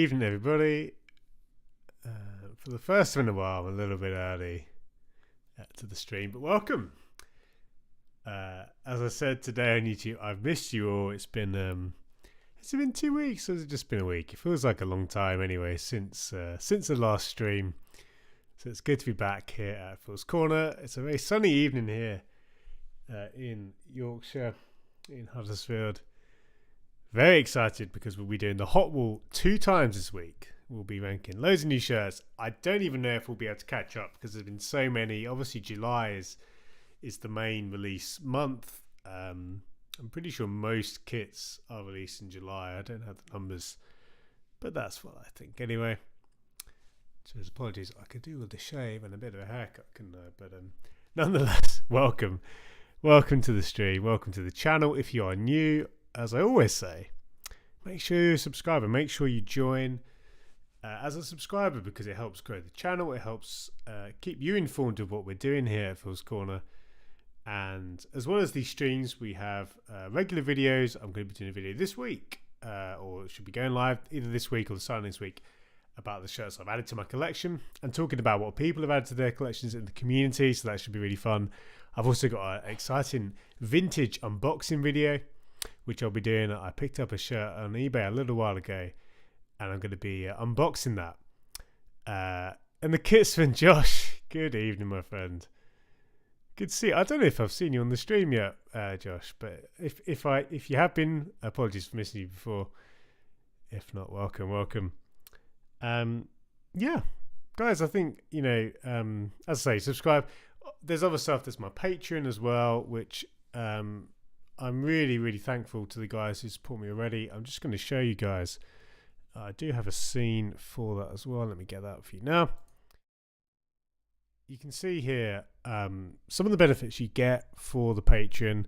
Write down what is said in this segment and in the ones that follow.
evening, everybody. For the first time in a while, I'm a little bit early to the stream, but welcome. As I said today on YouTube, I've missed you all. It's been 2 weeks, or has it just been a week? It feels like a long time anyway since the last stream. So it's good to be back here at Phil's Corner. It's a very sunny evening here in Yorkshire, in Huddersfield. Very excited because we'll be doing the Hot Wall 2 times this week. We'll be ranking loads of new shirts. I don't even know if we'll be able to catch up because there's been so many. Obviously, July is the main release month. I'm pretty sure most kits are released in July. I don't have the numbers, but that's what I think. Anyway, so apologies. I could do with a shave and a bit of a haircut, couldn't I? But nonetheless, welcome to the stream. Welcome to the channel. If you are new, as I always say, make sure you're a subscriber. Make sure you join as a subscriber because it helps grow the channel. It helps keep you informed of what we're doing here at Phil's Corner. And as well as these streams, we have regular videos. I'm going to be doing a video this week, or it should be going live either this week or the start of this week, about the shirts I've added to my collection and talking about what people have added to their collections in the community. So that should be really fun. I've also got an exciting vintage unboxing video, which I'll be doing. I picked up a shirt on eBay a little while ago, and I'm going to be unboxing that. And the kit's from Josh. Good evening, my friend. Good to see you. I don't know if I've seen you on the stream yet, Josh, but if you have been, apologies for missing you before. If not, welcome. Yeah, guys, I think, as I say, subscribe. There's other stuff. There's my Patreon as well, which I'm really, really thankful to the guys who support me already. I'm just going to show you guys. I do have a scene for that as well. Let me get that for you now. You can see here some of the benefits you get for the Patreon.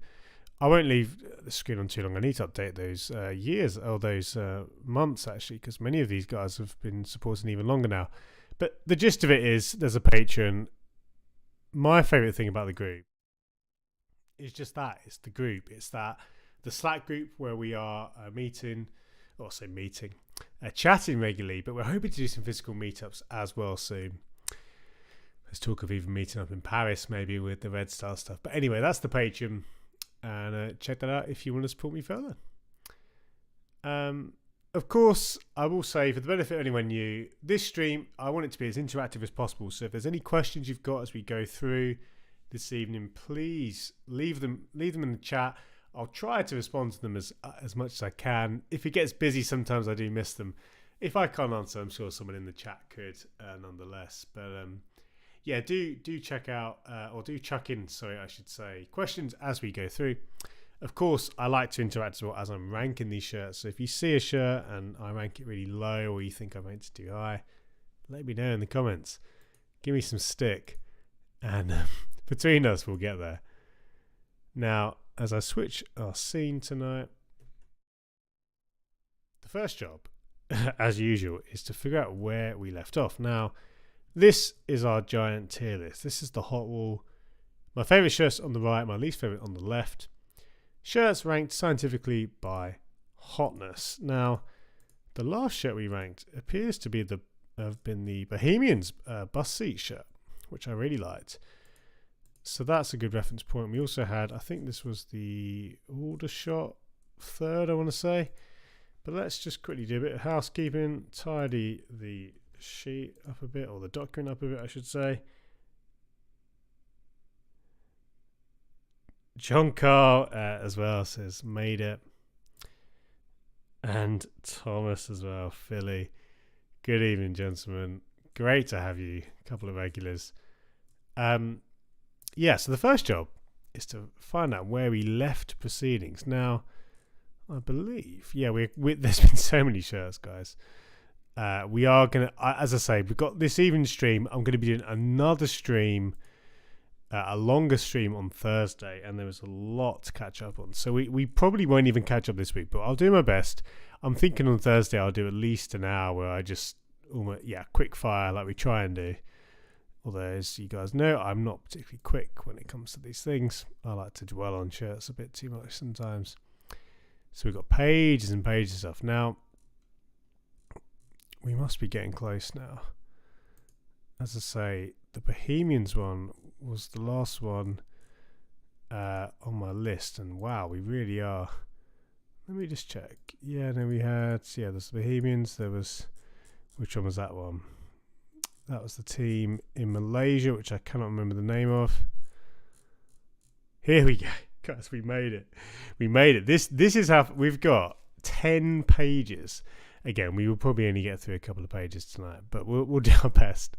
I won't leave the screen on too long. I need to update those years or those months, actually, because many of these guys have been supporting even longer now. But the gist of it is there's a Patreon. My favourite thing about the group is just that. It's the group. It's that the Slack group where we are chatting regularly, but we're hoping to do some physical meetups as well soon. There's talk of even meeting up in Paris, maybe with the Red Star stuff. But anyway, that's the Patreon, and check that out if you want to support me further. Of course, I will say, for the benefit of anyone new, this stream, I want it to be as interactive as possible. So if there's any questions you've got as we go through this evening, please leave them in the chat. I'll try to respond to them as much as I can. If it gets busy, sometimes I do miss them. If I can't answer, I'm sure someone in the chat could, nonetheless. But yeah, do check out or do chuck in, I should say, questions as we go through. Of course, I like to interact as well as I'm ranking these shirts. So if you see a shirt and I rank it really low, or you think I ranked it too high, let me know in the comments. Give me some stick, and between us, we'll get there. Now, as I switch our scene tonight, the first job, as usual, is to figure out where we left off. Now, this is our giant tier list. This is the Hot Wall. My favourite shirts on the right, my least favourite on the left. Shirts ranked scientifically by hotness. Now, the last shirt we ranked appears to have been the Bohemians bus seat shirt, which I really liked. So that's a good reference point. We also had, I think this was the Aldershot third, I want to say. But let's just quickly do a bit of housekeeping, tidy the sheet up a bit, or the document up a bit, I should say. John Carl as well says, made it. And Thomas as well, Philly. Good evening, gentlemen. Great to have you, a couple of regulars. Yeah, so the first job is to find out where we left proceedings. Now, I believe, there's been so many shirts, guys. We are going to, as I say, we've got this evening stream. I'm going to be doing another stream, a longer stream on Thursday, and there was a lot to catch up on. So we probably won't even catch up this week, but I'll do my best. I'm thinking on Thursday I'll do at least an hour where I just, quick fire like we try and do. Although, as you guys know, I'm not particularly quick when it comes to these things. I like to dwell on shirts a bit too much sometimes. So we've got pages and pages of stuff. Now, we must be getting close now. As I say, the Bohemians one was the last one on my list, and wow, we really are. Let me just check. Yeah, no, we had, there's the Bohemians. There was, which one was that one? That was the team in Malaysia, which I cannot remember the name of. Here we go. Guys, we made it. We made it. This is how we've got 10 pages. Again, we will probably only get through a couple of pages tonight, but we'll do our best.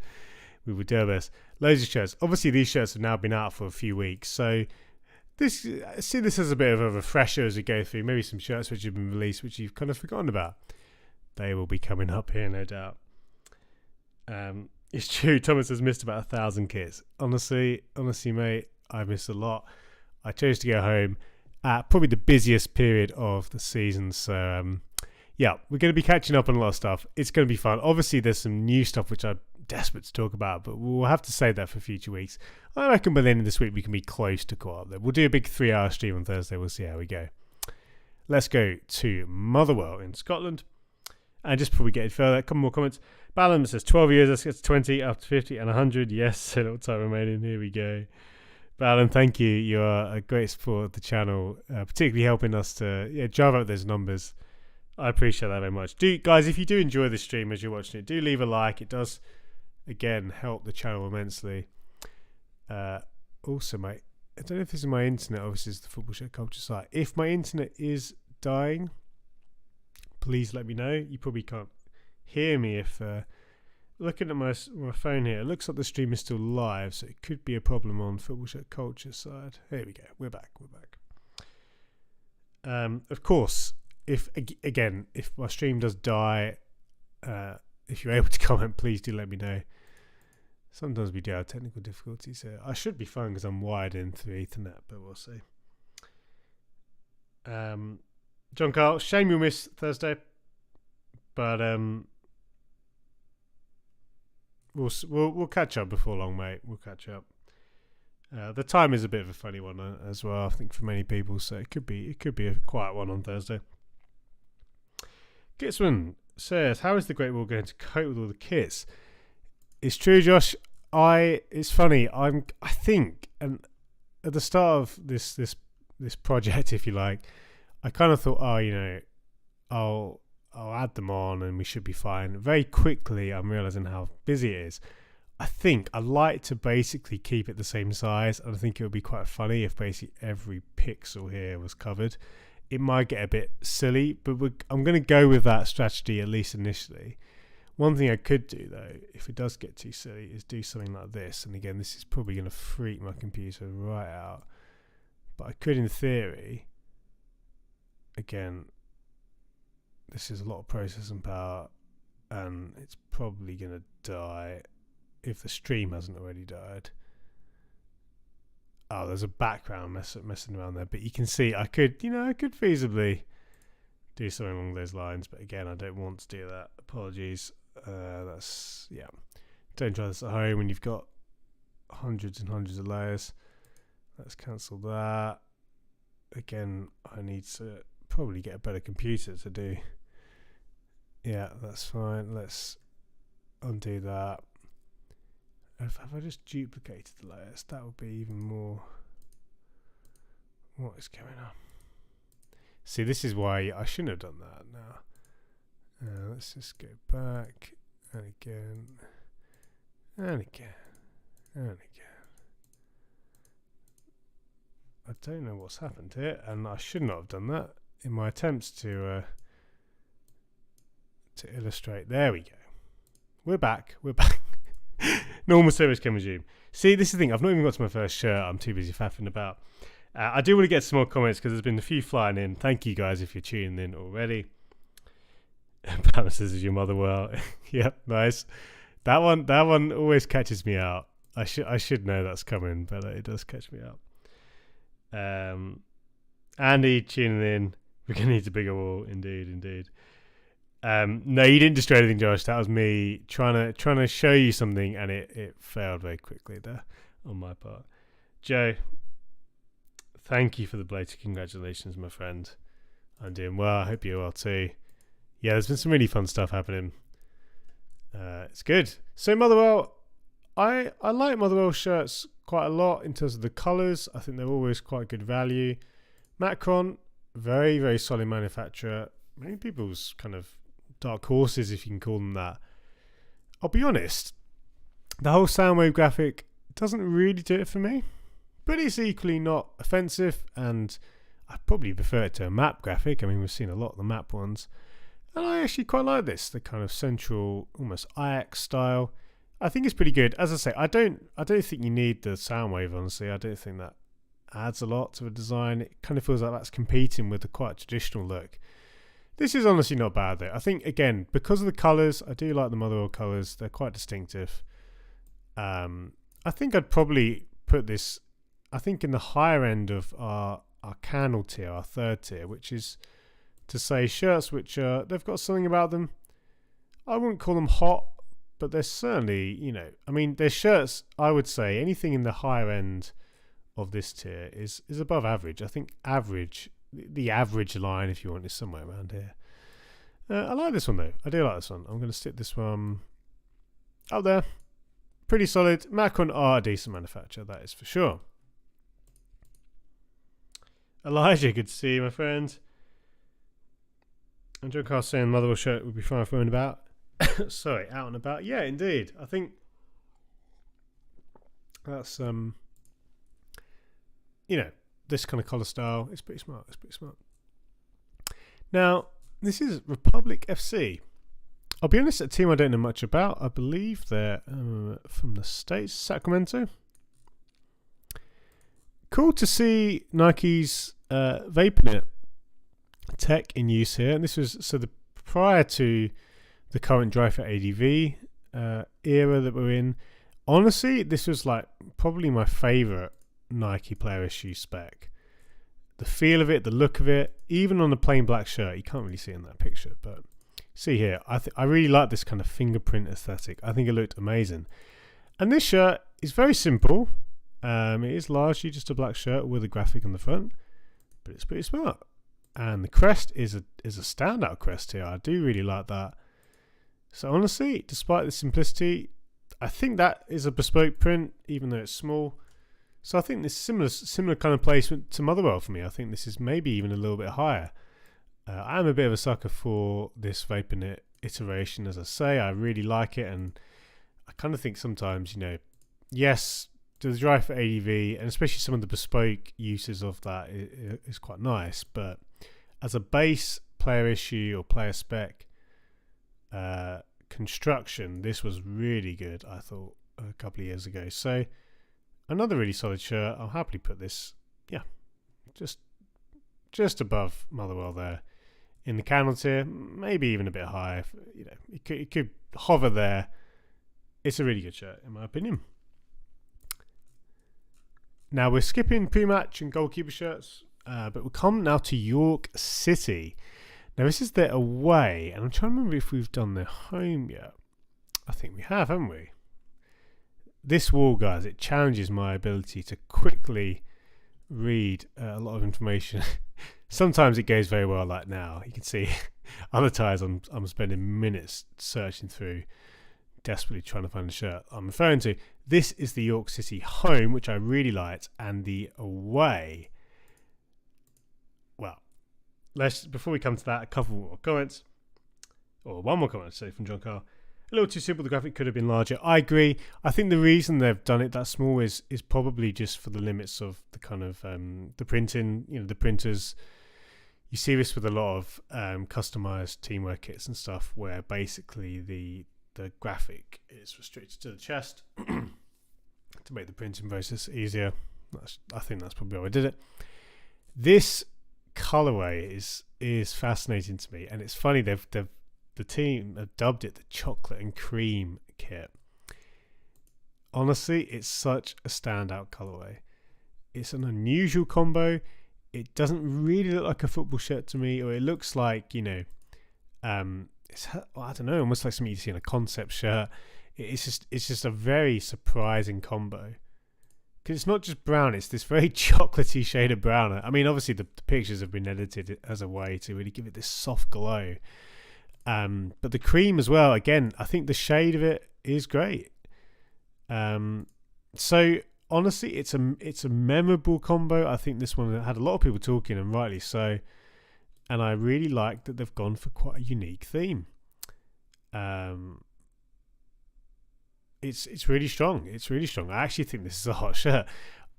We will do our best. Loads of shirts. Obviously, these shirts have now been out for a few weeks, so see this as a bit of a refresher as we go through. Maybe some shirts which have been released, which you've kind of forgotten about. They will be coming up here, no doubt. It's true. Thomas has missed about 1,000 kits. Honestly, mate, I missed a lot. I chose to go home at probably the busiest period of the season, so we're going to be catching up on a lot of stuff. It's going to be fun. Obviously, there's some new stuff which I'm desperate to talk about, but we'll have to save that for future weeks. I reckon by the end of this week we can be close to caught up there. We'll do a big 3-hour stream on Thursday. We'll see how we go. Let's go to Motherwell in Scotland. And just before we get further, a couple more comments. Ballum says 12 years, let's get to 20, after 50 and 100. Yes, a little time remaining. Here we go. Ballum, thank you. You are a great support of the channel, particularly helping us to drive up those numbers. I appreciate that very much. Guys, if you do enjoy the stream as you're watching it, do leave a like. It does, again, help the channel immensely. Also, mate, I don't know if this is my internet. Obviously, it's the Football Show Culture site. If my internet is dying, please let me know. You probably can't hear me if looking at my phone here, it looks like the stream is still live, so it could be a problem on Football Show Culture side. Here we go. We're back. Of course, if my stream does die, if you're able to comment, please do let me know. Sometimes we do have technical difficulties here. I should be fine because I'm wired in through Ethernet, but we'll see. John Carl, shame you'll miss Thursday, but we'll catch up before long, mate. We'll catch up. The time is a bit of a funny one as well, I think, for many people, so it could be a quiet one on Thursday. Gitzman says, how is the Great Wall going to cope with all the kits? It's true, Josh. It's funny. I think, and at the start of this project, if you like, I kind of thought, I'll add them on and we should be fine. Very quickly, I'm realizing how busy it is. I think I like to basically keep it the same size, and I think it would be quite funny if basically every pixel here was covered. It might get a bit silly, but I'm going to go with that strategy at least initially. One thing I could do, though, if it does get too silly, is do something like this. And again, this is probably going to freak my computer right out. But I could, in theory, again, this is a lot of processing power, and it's probably going to die if the stream hasn't already died. Oh, there's a background messing around there. But you can see I could feasibly do something along those lines. But again, I don't want to do that. Apologies. Don't try this at home when you've got hundreds and hundreds of layers. Let's cancel that. Again, I need to probably get a better computer to do. Yeah, that's fine. Let's undo that. Have I just duplicated the layers? That would be even more. What is going on? See, this is why I shouldn't have done that now. Let's just go back and again and again and again. I don't know what's happened here, and I should not have done that in my attempts to illustrate. There we go. We're back. Normal service can resume. See, this is the thing. I've not even got to my first shirt. I'm too busy faffing about. I do want to get some more comments because there's been a few flying in. Thank you guys if you're tuning in already. Pam says, "Is your mother well?" Yep, nice. That one always catches me out. I should know that's coming, but it does catch me out. Andy tuning in. We're gonna need a bigger wall, indeed. No, you didn't destroy anything, Josh. That was me trying to show you something, and it failed very quickly there on my part. Joe, thank you for the belated congratulations, my friend. I'm doing well. I hope you're well too. Yeah, there's been some really fun stuff happening. It's good. So Motherwell, I like Motherwell shirts quite a lot in terms of the colours. I think they're always quite good value. Macron, very, very solid manufacturer. Many people's kind of dark horses, if you can call them that. I'll be honest, the whole Soundwave graphic doesn't really do it for me, but it's equally not offensive, and I probably prefer it to a map graphic. I mean, we've seen a lot of the map ones, and I actually quite like this, the kind of central, almost Ajax style. I think it's pretty good. As I say, I don't think you need the Soundwave, honestly. I don't think that adds a lot to a design. It kind of feels like that's competing with the quite traditional look. This is honestly not bad though. I think, again, because of the colours, I do like the Motherwell colours. They're quite distinctive. I think I'd probably put this, I think, in the higher end of our candle tier, our third tier, which is to say shirts which they've got something about them. I wouldn't call them hot, but they're certainly, you know, I mean, their shirts, I would say anything in the higher end of this tier is above average. I think average, the average line, if you want, is somewhere around here. I like this one though. I do like this one. I'm going to stick this one up there. Pretty solid. Macron are a decent manufacturer, that is for sure. Elijah, good to see you, my friend. And John Carl saying Motherwell shirt would be fine for going about. Sorry, out and about. Yeah, indeed. I think that's you know, this kind of colour style is pretty smart. It's pretty smart. Now, this is Republic FC. I'll be honest, a team I don't know much about. I believe they're from the States, Sacramento. Cool to see Nike's Vaporknit tech in use here. And this was prior to the current Dryfit ADV era that we're in. Honestly, this was like probably my favourite Nike player issue spec. The feel of it, the look of it, even on the plain black shirt, you can't really see it in that picture, but see here, I really like this kind of fingerprint aesthetic. I think it looked amazing. And this shirt is very simple. It is largely just a black shirt with a graphic on the front, but it's pretty smart. And the crest is a standout crest here. I do really like that. So honestly, despite the simplicity, I think that is a bespoke print, even though it's small. So I think this similar kind of placement to Motherwell for me. I think this is maybe even a little bit higher. I'm a bit of a sucker for this Vaporknit iteration, as I say. I really like it, and I kind of think sometimes, you know, yes, the Dryfit ADV, and especially some of the bespoke uses of that is quite nice, but as a base player issue or player spec construction, this was really good, I thought, a couple of years ago. So another really solid shirt. I'll happily put this, yeah, just above Motherwell there in the candle tier, maybe even a bit higher. You know, it could hover there. It's a really good shirt, in my opinion. Now we're skipping pre-match and goalkeeper shirts, but we'll come now to York City. Now this is their away, and I'm trying to remember if we've done their home yet. I think we have, haven't we? This wall, guys, it challenges my ability to quickly read a lot of information. Sometimes it goes very well, like now. You can see other times I'm spending minutes searching through, desperately trying to find the shirt I'm referring to. This is the York City home, which I really liked, and the away. Well, before we come to that, a couple more comments, or one more comment, say, from John Carl. A little too simple. The graphic could have been larger. I agree. I think the reason they've done it that small is probably just for the limits of the kind of the printing. You know, the printers. You see this with a lot of customized teamwear kits and stuff, where basically the graphic is restricted to the chest to make the printing process easier. I think that's probably how I did it. This colorway is fascinating to me, and it's funny the team have dubbed it the chocolate and cream kit. Honestly, it's such a standout colorway. It's an unusual combo. It doesn't really look like a football shirt to me, or it looks like, you know, I don't know, almost like something you see in a concept shirt. It's just a very surprising combo, because it's not just brown, it's this very chocolatey shade of brown. I mean, obviously the pictures have been edited as a way to really give it this soft glow. But the cream as well, again, I think the shade of it is great. So honestly, it's a memorable combo. I think this one had a lot of people talking, and rightly so. And I really like that they've gone for quite a unique theme. It's really strong. It's really strong. I actually think this is a hot shirt.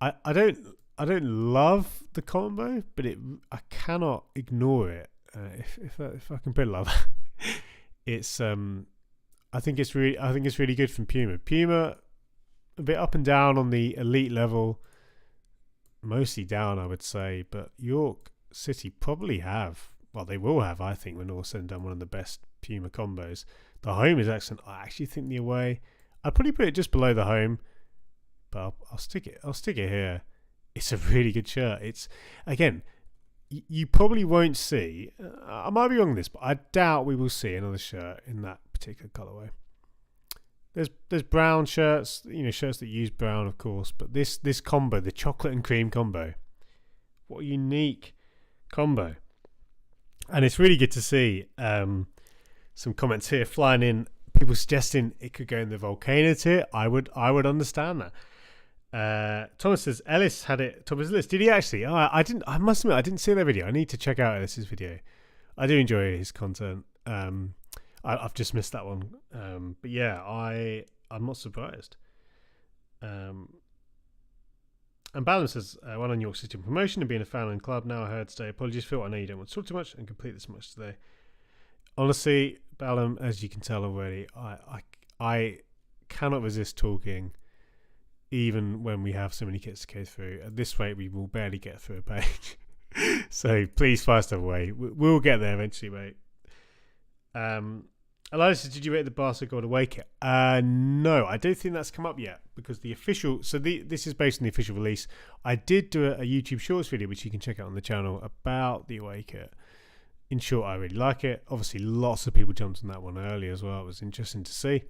I don't love the combo, but I cannot ignore it. If I can put it like that, it's I think it's really good from Puma. Puma, a bit up and down on the elite level, mostly down, I would say. But York City probably have, well, they will have, I think, when all said and done, one of the best Puma combos. The home is excellent. I actually think the away, I'd probably put it just below the home, but I'll stick it here. It's a really good shirt. It's, again, you probably won't see, I might be wrong on this, but I doubt we will see another shirt in that particular colourway. There's brown shirts, shirts that use brown, of course, but this combo, the chocolate and cream combo, what a unique combo. And it's really good to see some comments here flying in, people suggesting it could go in the volcano tier. I would understand that. Thomas says Ellis had it. Thomas Ellis, did he actually? I didn't. I must admit, I didn't see that video. I need to check out Ellis's video. I do enjoy his content. I've just missed that one. But yeah, I'm not surprised. And Balance says, one on York City promotion and being a fan in the club. Now I heard today. Apologies, Phil. I know you don't want to talk too much and complete this much today. Honestly, Ballum, as you can tell already, I cannot resist talking, even when we have so many kits to go through. At this rate, we will barely get through a page. So please fire stuff away. We'll get there eventually, mate. Elias says, did you rate the Barca Gold away kit? No, I don't think that's come up yet, because the official, this is based on the official release. I did do a YouTube Shorts video, which you can check out on the channel, about the away kit. In short, I really like it. Obviously, lots of people jumped on that one early as well. It was interesting to see.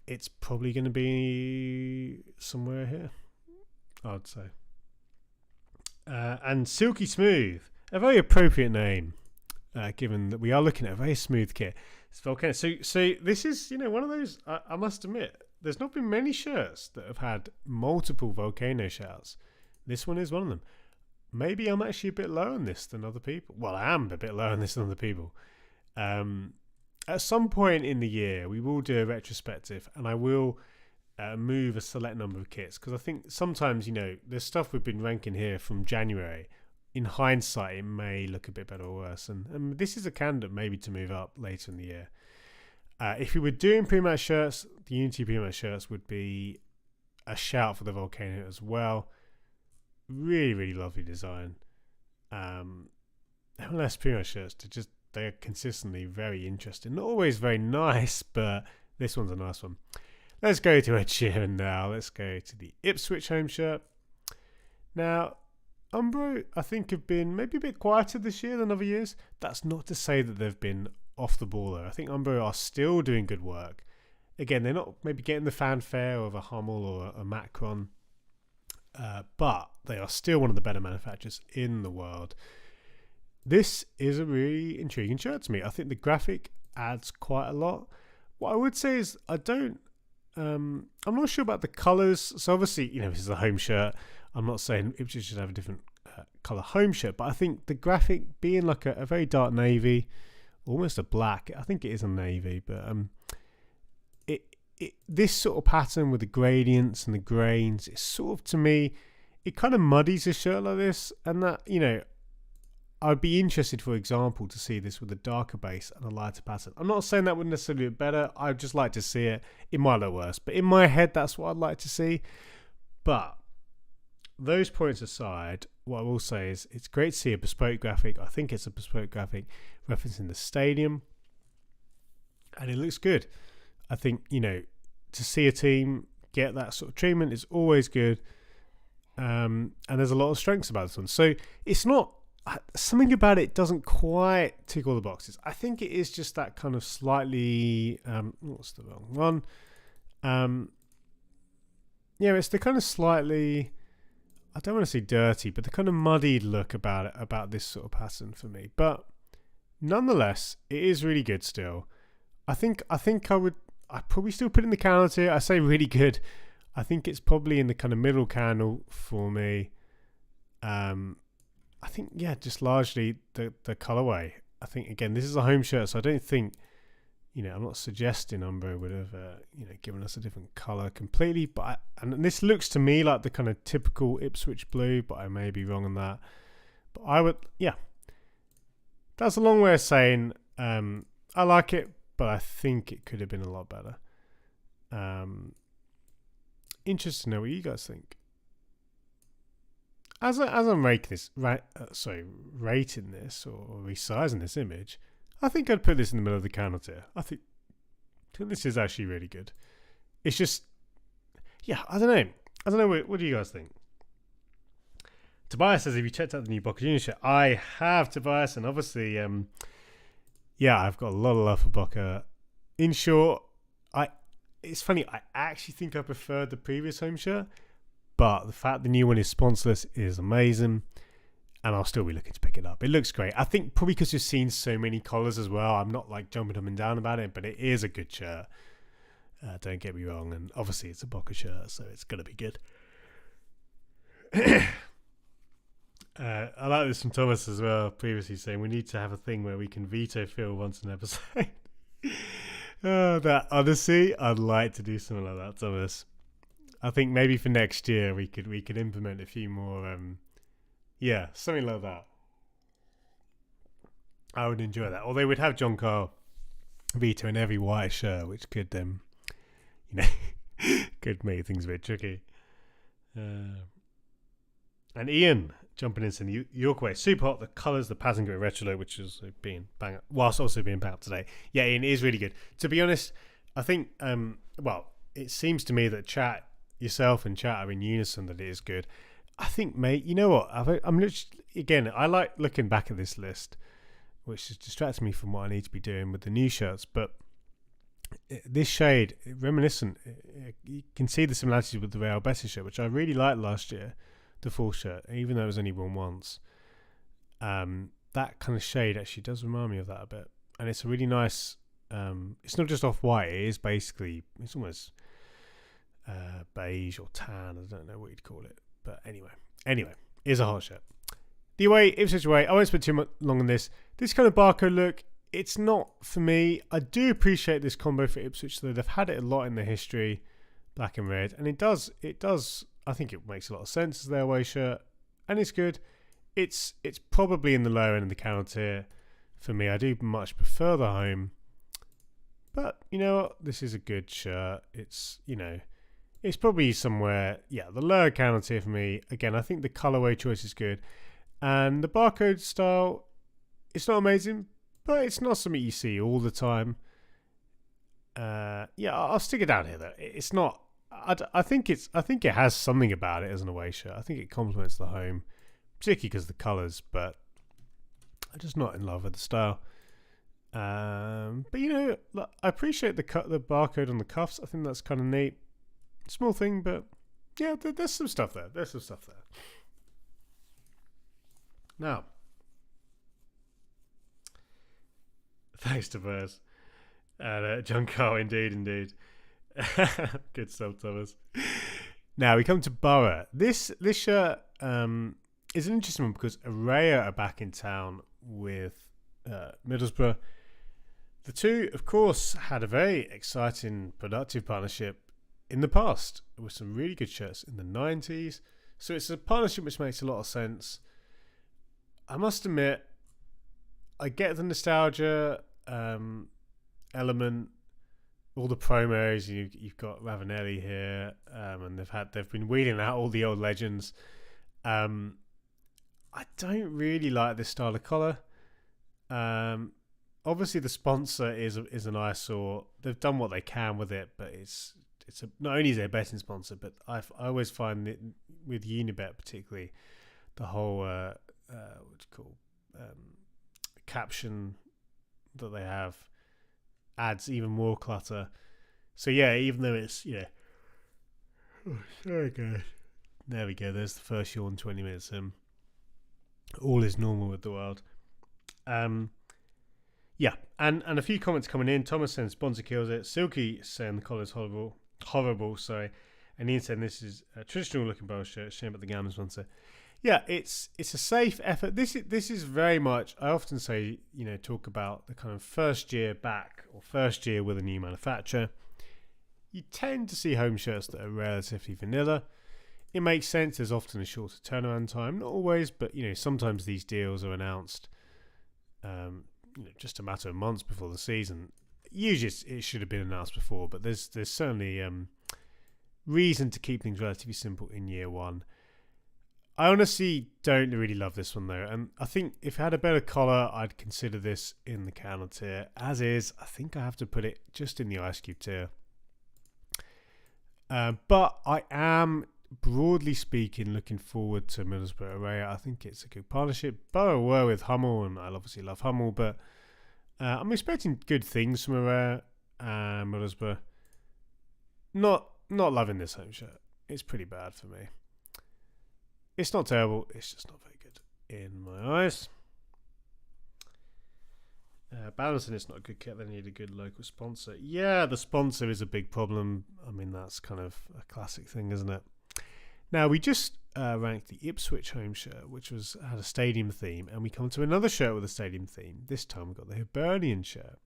It's probably going to be somewhere here, I'd say. And Silky Smooth, a very appropriate name. Given that we are looking at a very smooth kit. It's Volcano. So this is, one of those, I must admit, there's not been many shirts that have had multiple Volcano shouts. This one is one of them. Maybe I'm actually a bit low on this than other people. Well, I am a bit low on this than other people. At some point in the year, we will do a retrospective, and I will move a select number of kits, because I think sometimes, there's stuff we've been ranking here from January. In hindsight, it may look a bit better or worse, and this is a candidate maybe to move up later in the year. If we were doing pre-match shirts, the Unity pre-match shirts would be a shout for the Volcano as well. Really, really lovely design. MLS pre-match shirts, they're consistently very interesting. Not always very nice, but this one's a nice one. Let's go to Ed Sheeran now. Let's go to the Ipswich home shirt. Now, Umbro, I think, have been maybe a bit quieter this year than other years. That's not to say that they've been off the ball, though. I think Umbro are still doing good work. Again, they're not maybe getting the fanfare of a Hummel or a Macron, but they are still one of the better manufacturers in the world. This is a really intriguing shirt to me. I think the graphic adds quite a lot. What I would say is I'm not sure about the colours. So obviously, this is a home shirt. I'm not saying Ipswich should have a different colour home shirt, but I think the graphic being like a very dark navy, almost a black, I think it is a navy, but this sort of pattern with the gradients and the grains, it's sort of, to me, it kind of muddies a shirt like this, and that, I'd be interested, for example, to see this with a darker base and a lighter pattern. I'm not saying that would necessarily look better. I'd just like to see it. It might look worse, but in my head, that's what I'd like to see. But those points aside, what I will say is it's great to see a bespoke graphic. I think it's a bespoke graphic referencing the stadium, and it looks good. I think, to see a team get that sort of treatment is always good, and there's a lot of strengths about this one. So it's not, something about it doesn't quite tick all the boxes. I think it is just that kind of slightly, what's the wrong one? It's the kind of slightly, I don't want to say dirty, but the kind of muddied look about it, about this sort of pattern for me. But Nonetheless, it is really good still. I'd probably still put it in the candle tier. I say really good. I think it's probably in the kind of middle candle for me. I think, yeah, just largely the colorway. I think, again, this is a home shirt, so I don't think, I'm not suggesting Umbro would have, given us a different color completely. But and this looks to me like the kind of typical Ipswich blue, but I may be wrong on that. But I would, yeah. That's a long way of saying I like it, but I think it could have been a lot better. Interested to know what you guys think. As I'm rating this, rating this or resizing this image, I think I'd put this in the middle of the candle tier. I think this is actually really good. It's just, yeah, I don't know. What do you guys think? Tobias says, have you checked out the new Boca shirt? I have, Tobias, and obviously, I've got a lot of love for Boca. In short, it's funny, I actually think I preferred the previous home shirt, but the fact the new one is sponsorless is amazing, and I'll still be looking to pick it up. It looks great. I think probably because you've seen so many colours as well, I'm not like jumping up and down about it, but it is a good shirt. Don't get me wrong, and obviously it's a Boca shirt, so it's going to be good. I like this from Thomas as well, previously saying we need to have a thing where we can veto Phil once an episode. That honestly, I'd like to do something like that, Thomas. I think maybe for next year we could implement a few more something like that. I would enjoy that. Or they would have John Carl veto in every white shirt, which could could make things a bit tricky. And Ian jumping in saying York way, super hot. The colours, the Pazinga retro, which is being bang whilst also being bang up today. Yeah, Ian, it is really good. To be honest, I think it seems to me that yourself and chat are in unison that it is good. I think, mate, you know what? I'm literally, again, I like looking back at this list, which is distracting me from what I need to be doing with the new shirts. But this shade, reminiscent, you can see the similarities with the Real Betis shirt, which I really liked last year. The full shirt, even though it was only worn once, that kind of shade actually does remind me of that a bit, and it's a really nice. It's not just off white; it is basically, it's almost beige or tan. I don't know what you'd call it, but anyway, it's a hot shirt. The away, Ipswich away. I won't spend too much long on this. This kind of barcode look, it's not for me. I do appreciate this combo for Ipswich, though they've had it a lot in their history, black and red, and it does. I think it makes a lot of sense as their away shirt, and it's good. It's probably in the lower end of the candle tier for me. I do much prefer the home, but you know what? This is a good shirt. It's it's probably somewhere, the lower candle tier for me. Again, I think the colorway choice is good, and the barcode style, it's not amazing, but it's not something you see all the time. I'll stick it down here though. It's not. I think it has something about it as an away shirt. I think it complements the home, particularly because of the colours, but I'm just not in love with the style. But I appreciate the barcode on the cuffs. I think that's kind of neat. Small thing, but yeah, there's some stuff there. Now, thanks to Buzz and John Carl, indeed. Good stuff, Thomas. Now we come to Borough. This shirt is an interesting one because Araya are back in town with Middlesbrough. The two, of course, had a very exciting, productive partnership in the past with some really good shirts in the 90s. So it's a partnership which makes a lot of sense. I must admit, I get the nostalgia element. All the promos, you've got Ravanelli here, and they've been wheeling out all the old legends. I don't really like this style of collar. Obviously the sponsor is an eyesore. They've done what they can with it, but not only is it a betting sponsor, but I always find that with Unibet particularly, the whole caption that they have adds even more clutter. So yeah, even though it's sorry guys, there we go. There's the first yawn 20 minutes in. All is normal with the world. Yeah, and a few comments coming in. Thomas saying sponsor kills it. Silky saying the collar's horrible. Sorry, and Ian saying this is a traditional looking bowler shirt. Shame about the Gammon sponsor. Yeah, it's a safe effort. This is very much. I often say, talk about the kind of first year back or first year with a new manufacturer. You tend to see home shirts that are relatively vanilla. It makes sense. There's often a shorter turnaround time. Not always, but sometimes these deals are announced. Just a matter of months before the season. Usually it should have been announced before, but there's certainly reason to keep things relatively simple in year one. I honestly don't really love this one though, and I think if it had a better collar, I'd consider this in the counter tier. As is, I think I have to put it just in the ice cube tier. But I am, broadly speaking, looking forward to Middlesbrough Araya. I think it's a good partnership. Borough were with Hummel, and I obviously love Hummel, but I'm expecting good things from Araya and Middlesbrough. Not loving this home shirt. It's pretty bad for me. It's not terrible. It's just not very good in my eyes. Balancing it's not a good kit. They need a good local sponsor. Yeah, the sponsor is a big problem. I mean, that's kind of a classic thing, isn't it? Now, we just ranked the Ipswich home shirt, which had a stadium theme, and we come to another shirt with a stadium theme. This time we've got the Hibernian shirt.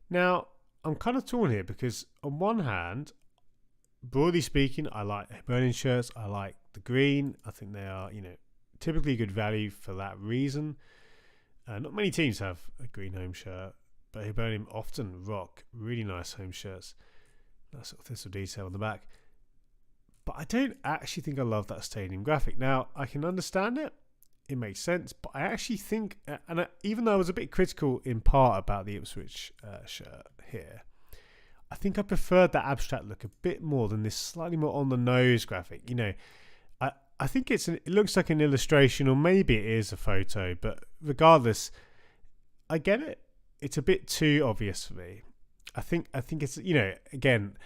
Now, I'm kind of torn here because on one hand, broadly speaking, I like Hibernian shirts. I like the green. I think they are, typically good value for that reason. Not many teams have a green home shirt, but Hibernian often rock really nice home shirts. That sort of thistle detail on the back. But I don't actually think I love that stadium graphic. Now, I can understand it. It makes sense. But I actually think, even though I was a bit critical in part about the Ipswich shirt here, I think I preferred that abstract look a bit more than this slightly more on-the-nose graphic. I think it looks like an illustration, or maybe it is a photo, but regardless, I get it. It's a bit too obvious for me. I think it's, again,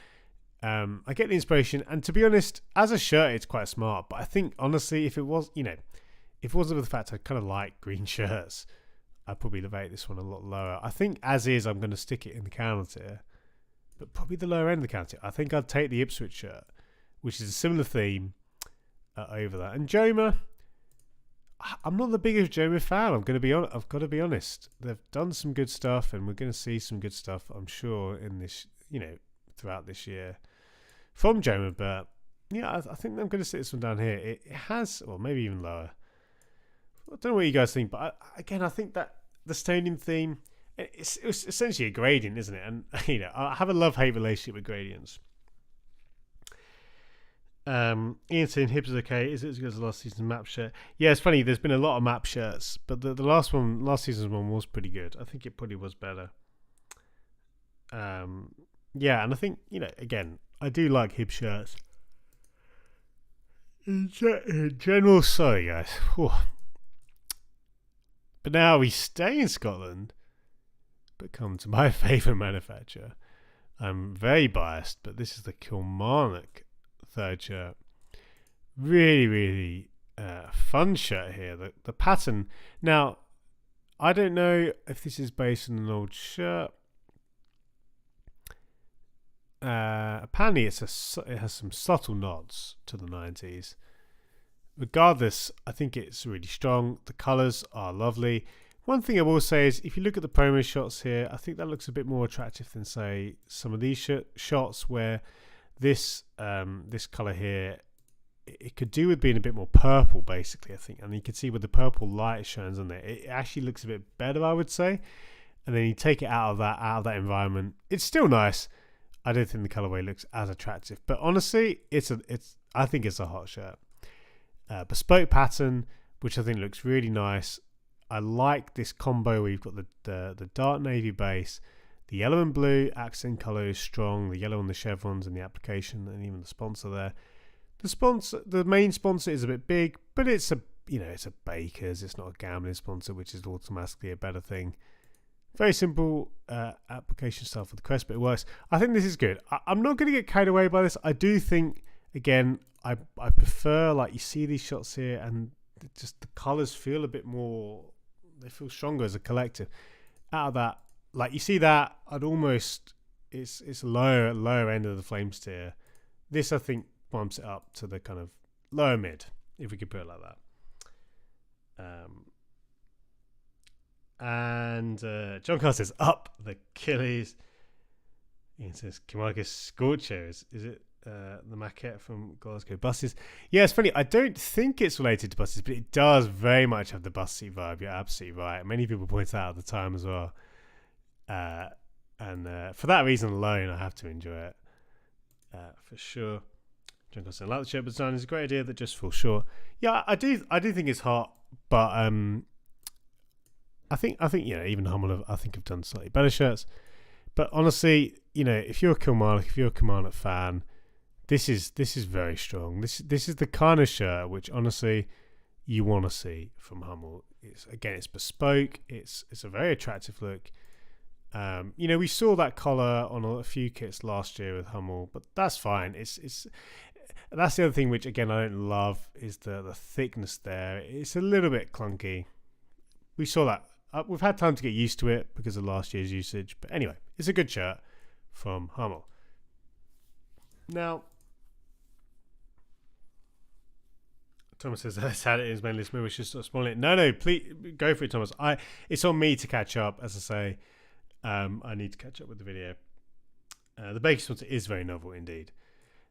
I get the inspiration, and to be honest, as a shirt, it's quite smart. But I think, honestly, if it wasn't for the fact I kind of like green shirts, I'd probably rate this one a lot lower. I think, as is, I'm going to stick it in the counter tier, but probably the lower end of the counter tier. I think I'd take the Ipswich shirt, which is a similar theme, over that. And Joma, I'm not the biggest Joma fan. I've got to be honest. They've done some good stuff, and we're going to see some good stuff, I'm sure, in this, throughout this year from Joma. But yeah, I think I'm going to sit this one down here. It has, or maybe even lower. I don't know what you guys think, but I think that the stadium theme, it's essentially a gradient, isn't it? And I have a love-hate relationship with gradients. Ian saying Hibs is okay. Is it as good as the last season's map shirt? Yeah, it's funny. There's been a lot of map shirts, but the last season's one was pretty good. I think it probably was better. Yeah, and I think again, I do like Hibs shirts. In general, sorry guys. Whew. But now we stay in Scotland, but come to my favourite manufacturer. I'm very biased, but this is the Kilmarnock third shirt. Really, really fun shirt here. The pattern. Now, I don't know if this is based on an old shirt. Apparently, it has some subtle nods to the 90s. Regardless, I think it's really strong. The colours are lovely. One thing I will say is, if you look at the promo shots here, I think that looks a bit more attractive than, say, some of these shots where this colour here, it could do with being a bit more purple, basically, I think. And you can see with the purple light shines on there, it actually looks a bit better, I would say. And then you take it out of that environment. It's still nice. I don't think the colourway looks as attractive. But honestly, I think it's a hot shirt. Bespoke pattern, which I think looks really nice. I like this combo where you've got the dark navy base, the yellow and blue accent colour is strong, the yellow on the chevrons and the application, and even the sponsor there. The main sponsor is a bit big, but it's a Baker's. It's not a gambling sponsor, which is automatically a better thing. Very simple application style for the crest, but it works. I think this is good. I'm not going to get carried away by this. I do think, again, I prefer, like, you see these shots here and just the colours feel a bit more, they feel stronger as a collective. out of that, like you see that, I'd almost it's lower end of the Flames tier. This I think bumps it up to the kind of lower mid, if we could put it like that. And John Carr says up the Achilles. He says Kimarcus Scorcher. Is it the maquette from Glasgow Buses? Yeah, it's funny. I don't think it's related to buses, but it does very much have the bus seat vibe. You're absolutely right. Many people point out at the time as well. And for that reason alone, I have to enjoy it for sure. John Carr says, like the shirt design is a great idea that just falls short. Yeah, I do think it's hot, but I think even Hummel I think have done slightly better shirts. But honestly, if you're a Kilmarnock fan, this is very strong. This is the kind of shirt which honestly you want to see from Hummel. It's bespoke. It's a very attractive look. We saw that collar on a few kits last year with Hummel, but that's fine. That's the other thing which again I don't love is the thickness there. It's a little bit clunky. We saw that. We've had time to get used to it because of last year's usage. But anyway, it's a good shirt from Hummel. Now, Thomas says, that's had it in his main list. Maybe we should start spoiling it. No, please go for it, Thomas. It's on me to catch up, as I say. I need to catch up with the video. The Baker sponsor is very novel indeed.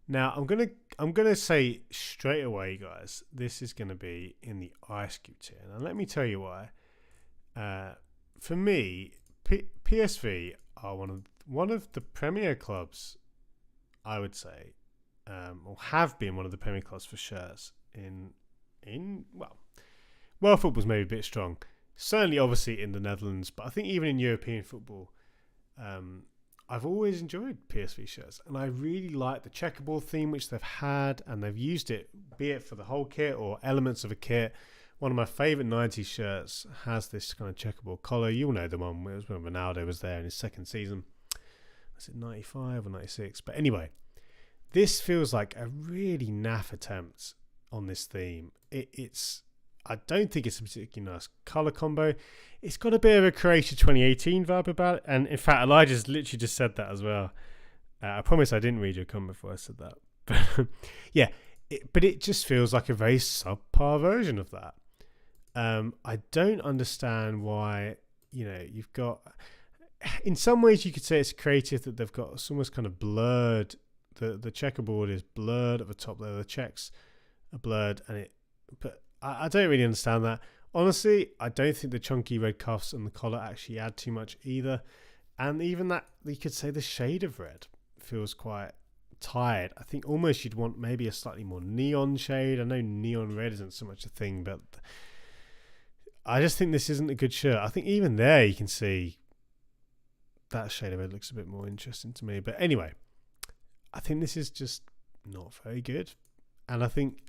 Now, I'm gonna say straight away, guys, this is gonna be in the Ice Cube tier. Now, let me tell you why. For me, PSV are one of the premier clubs, I would say, or have been one of the premier clubs for shirts well, football's maybe a bit strong. Certainly, obviously, in the Netherlands, but I think even in European football, I've always enjoyed PSV shirts, and I really like the checkerboard theme which they've had, and they've used it, be it for the whole kit or elements of a kit. One of my favourite 90s shirts has this kind of checkerboard collar. You'll know the one. It was when Ronaldo was there in his second season. Was it 95 or 96? But anyway, this feels like a really naff attempt on this theme. I don't think it's a particularly nice colour combo. It's got a bit of a Croatia 2018 vibe about it. And in fact, Elijah's literally just said that as well. I promise I didn't read your comment before I said that. But yeah, but it just feels like a very subpar version of that. I don't understand why, you've got... In some ways, you could say it's creative that they've got almost kind of blurred. The checkerboard is blurred at the top there. The checks are blurred, but I don't really understand that. Honestly, I don't think the chunky red cuffs and the collar actually add too much either. And even that, you could say the shade of red feels quite tired. I think almost you'd want maybe a slightly more neon shade. I know neon red isn't so much a thing, but I just think this isn't a good shirt. I think even there you can see that shade of red looks a bit more interesting to me. But anyway, I think this is just not very good. And I think,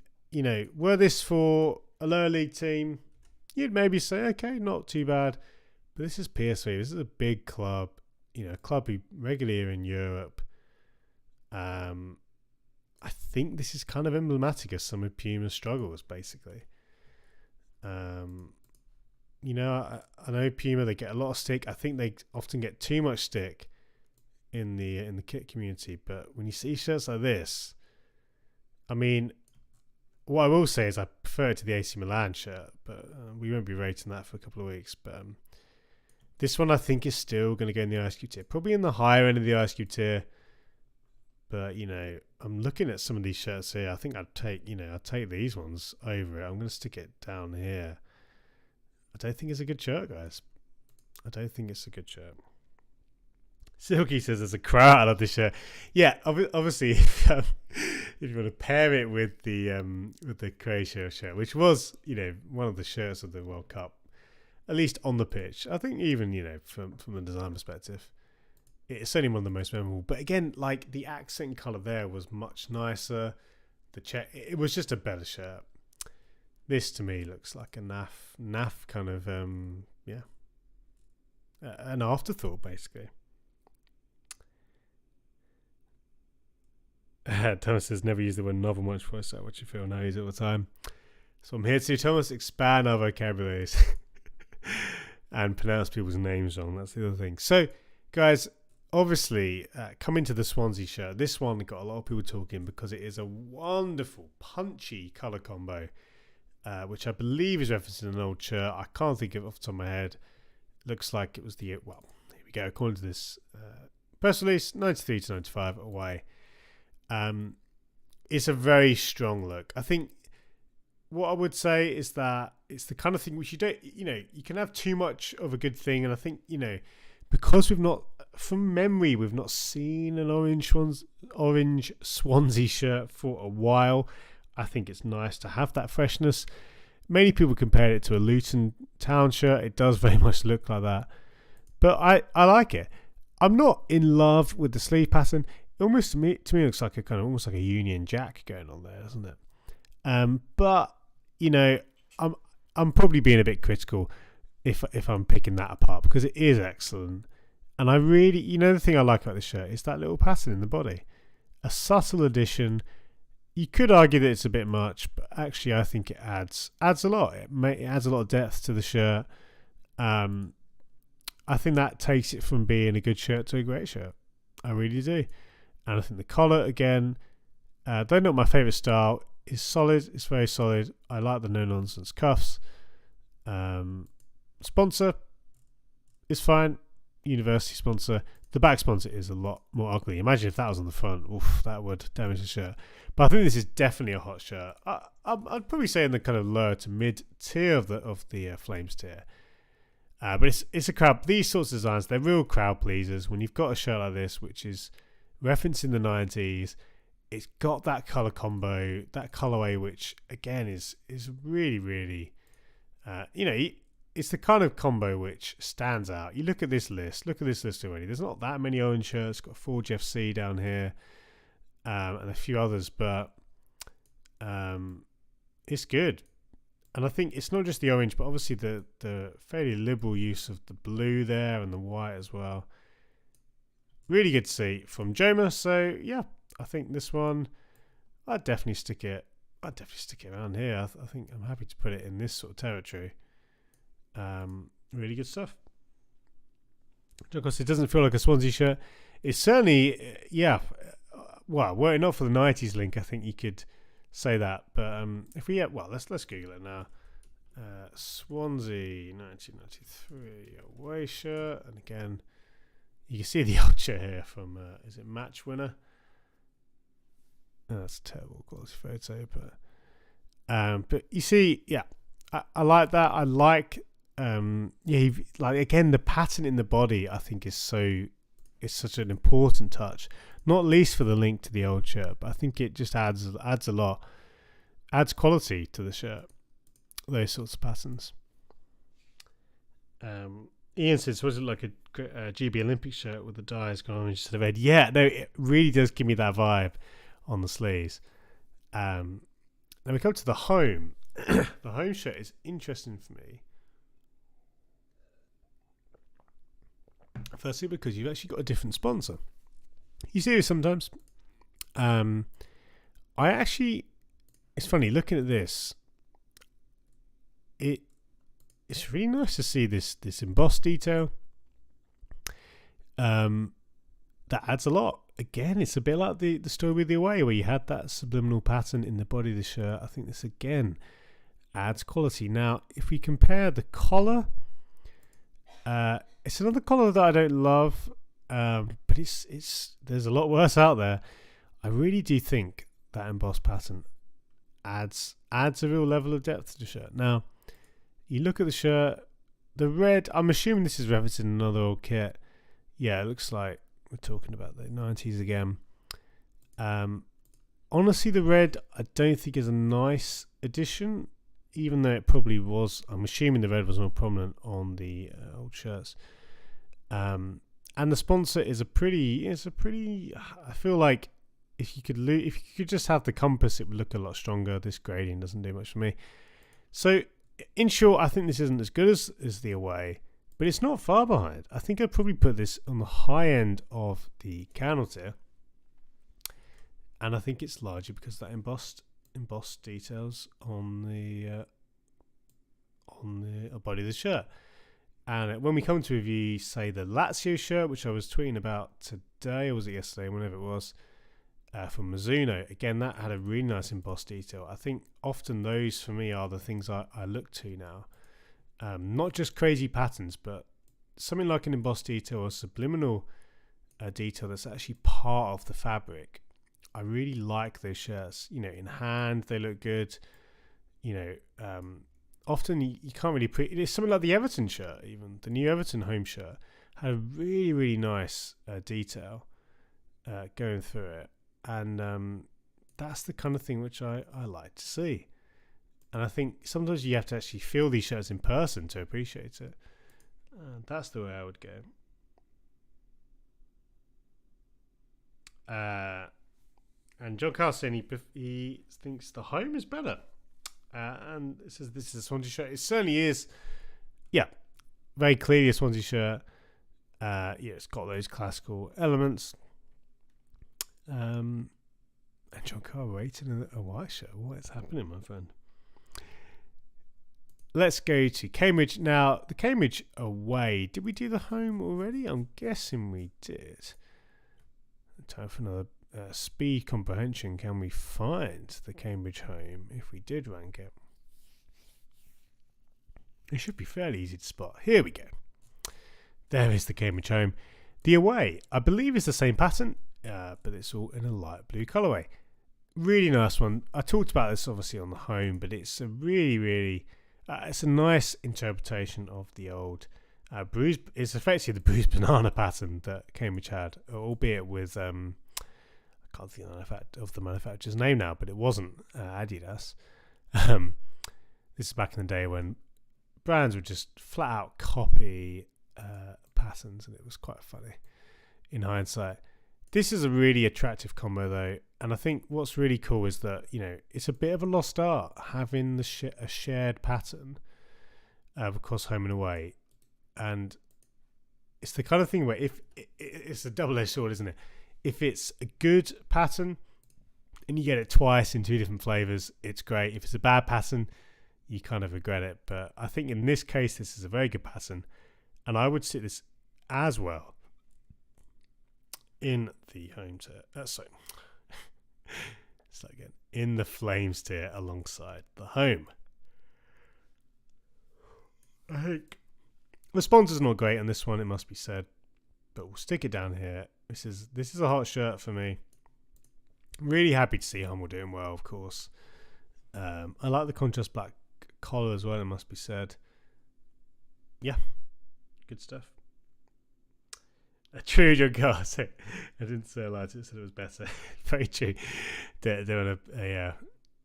were this for a lower league team, you'd maybe say, okay, not too bad. But this is PSV. This is a big club, a club who regularly are in Europe. I think this is kind of emblematic of some of Puma's struggles, basically. I know Puma, they get a lot of stick. I think they often get too much stick in the kit community. But when you see shirts like this, I mean, what I will say is I prefer it to the AC Milan shirt, but we won't be rating that for a couple of weeks. But this one I think is still going to go in the Ice Cube tier, probably in the higher end of the Ice Cube tier. But I'm looking at some of these shirts here. I think I'd take these ones over it. I'm going to stick it down here. I don't think it's a good shirt, guys. I don't think it's a good shirt. Silky says there's a crowd. I love this shirt. Yeah, obviously, if you want to pair it with the Croatia shirt, which was one of the shirts of the World Cup, at least on the pitch. I think even from a design perspective, it's certainly one of the most memorable. But again, like the accent color there was much nicer. It was just a better shirt. This to me looks like a naff kind of an afterthought basically. Thomas says never use the word novel much before I say what you feel. Now use it all the time. So I'm here to Thomas expand our vocabularies. and pronounce people's names wrong. That's the other thing. So, guys, obviously, coming to the Swansea shirt, this one got a lot of people talking because it is a wonderful, punchy colour combo, which I believe is referencing an old shirt. I can't think of it off the top of my head. Looks like it was here we go. According to this press release, 93 to 95 away. It's a very strong look. I think what I would say is that it's the kind of thing which you don't, you can have too much of a good thing. And I think, because from memory, we've not seen an orange Swansea shirt for a while. I think it's nice to have that freshness. Many people compare it to a Luton Town shirt. It does very much look like that. But I like it. I'm not in love with the sleeve pattern. Almost to me looks like a kind of almost like a Union Jack going on there, doesn't it? But I'm probably being a bit critical if I'm picking that apart, because it is excellent. And I really, the thing I like about this shirt is that little pattern in the body, a subtle addition. You could argue that it's a bit much, but actually I think it adds a lot. It adds a lot of depth to the shirt. I think that takes it from being a good shirt to a great shirt. I really do. And I think the collar, again, though not my favourite style, is solid. It's very solid. I like the no-nonsense cuffs. Sponsor is fine. University sponsor. The back sponsor is a lot more ugly. Imagine if that was on the front. Oof, that would damage the shirt. But I think this is definitely a hot shirt. I'd probably say in the kind of lower to mid tier of the Flames tier. But it's a crowd. These sorts of designs, they're real crowd pleasers. When you've got a shirt like this, which is referencing the 90s, it's got that colour combo, that colourway, which again is really, really, it's the kind of combo which stands out. You look at this list already. There's not that many orange shirts. Got Forge FC down here, and a few others, but it's good. And I think it's not just the orange, but obviously the fairly liberal use of the blue there and the white as well. Really good to see from Joma. So yeah, I think this one, I'd definitely stick it around here. I think I'm happy to put it in this sort of territory. Really good stuff. Of course, it doesn't feel like a Swansea shirt. It's certainly, well, were it not for the 90s link, I think you could say that. But if we let's Google it now. Swansea 1993 away shirt, and again, you can see the old shirt here from is it Match Winner? Oh, that's a terrible quality photo, but you see, I like that. I like again, the pattern in the body I think is such an important touch, not least for the link to the old shirt, but I think it just adds a lot, adds quality to the shirt, those sorts of patterns. Ian says, was it like a GB Olympic shirt with the dies gone orange instead of red? Yeah, no, it really does give me that vibe on the sleeves. Then we come to the home. The home shirt is interesting for me. Firstly, because you've actually got a different sponsor. You see this sometimes. It's funny looking at this. It's really nice to see this embossed detail. That adds a lot. Again, it's a bit like the story with the away, where you had that subliminal pattern in the body of the shirt. I think this again adds quality. Now, if we compare the collar, it's another collar that I don't love, but it's there's a lot worse out there. I really do think that embossed pattern adds a real level of depth to the shirt. Now, you look at the shirt, the red, I'm assuming this is referencing another old kit. Yeah, it looks like we're talking about the 90s again. Honestly, the red I don't think is a nice addition, even though it probably was. I'm assuming the red was more prominent on the old shirts. And the sponsor is a pretty. I feel like if you could just have the compass, it would look a lot stronger. This gradient doesn't do much for me. So, in short, I think this isn't as good as the away, but it's not far behind. I think I'd probably put this on the high end of the Canal tier, and I think it's largely because that embossed details on the body of the shirt. And when we come to review, say, the Lazio shirt, which I was tweeting about today, or was it yesterday, whenever it was, from Mizuno, again, that had a really nice embossed detail. I think often those, for me, are the things I look to now. Not just crazy patterns, but something like an embossed detail or subliminal detail that's actually part of the fabric. I really like those shirts. You know, in hand, they look good. You know, often you can't really it's something like the Everton shirt, even the new Everton home shirt had a really, really nice detail going through it, and that's the kind of thing which I like to see. And I think sometimes you have to actually feel these shirts in person to appreciate it. That's the way I would go. And John Carr saying he thinks the home is better. And it says this is a Swansea shirt. It certainly is. Yeah, very clearly a Swansea shirt. Yeah, it's got those classical elements. And John Carr waiting a white shirt. What's happening, my friend? Let's go to Cambridge. Now, the Cambridge away. Did we do the home already? I'm guessing we did. Time for another speed comprehension. Can we find the Cambridge home if we did rank it? It should be fairly easy to spot. Here we go. There is the Cambridge home. The away, I believe, is the same pattern, but it's all in a light blue colourway. Really nice one. I talked about this obviously on the home, but it's a really, really... it's a nice interpretation of the old bruised. It's effectively the bruised banana pattern that Cambridge had, albeit with I can't think of the manufacturer's name now, but it wasn't Adidas. This is back in the day when brands would just flat out copy patterns, and it was quite funny in hindsight. This is a really attractive combo though, and I think what's really cool is that, you know, it's a bit of a lost art having a shared pattern across home and away, and it's the kind of thing where if it's a double-edged sword, isn't it? If it's a good pattern and you get it twice in two different flavours, it's great. If it's a bad pattern, you kind of regret it. But I think in this case, this is a very good pattern, and I would sit this as well in the home tier. Sorry. Start again. In the flames tier alongside the home. I think the sponsor's not great on this one, it must be said, but we'll stick it down here. This is a hot shirt for me. Really happy to see Hummel doing well, of course. I like the contrast black collar as well, it must be said. Yeah, good stuff. True, John Carr. I didn't say I liked it, I said it was better. Very true. They're on a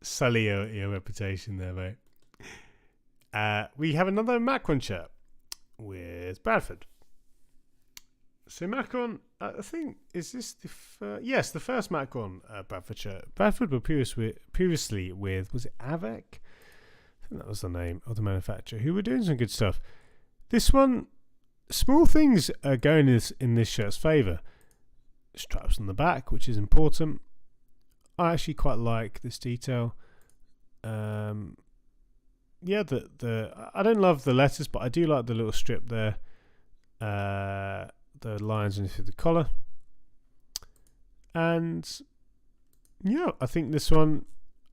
sully your reputation there, mate. We have another Macron shirt with Bradford. So Macron, I think, is this the first? Yes, the first Macron Bradford shirt. Bradford were previously with, was it Avec? I think that was the name of the manufacturer, who were doing some good stuff. This one, small things are going in this shirt's favour. Straps on the back, which is important. I actually quite like this detail. Yeah, I don't love the letters, but I do like the little strip there. The lines into the collar. And yeah, I think this one,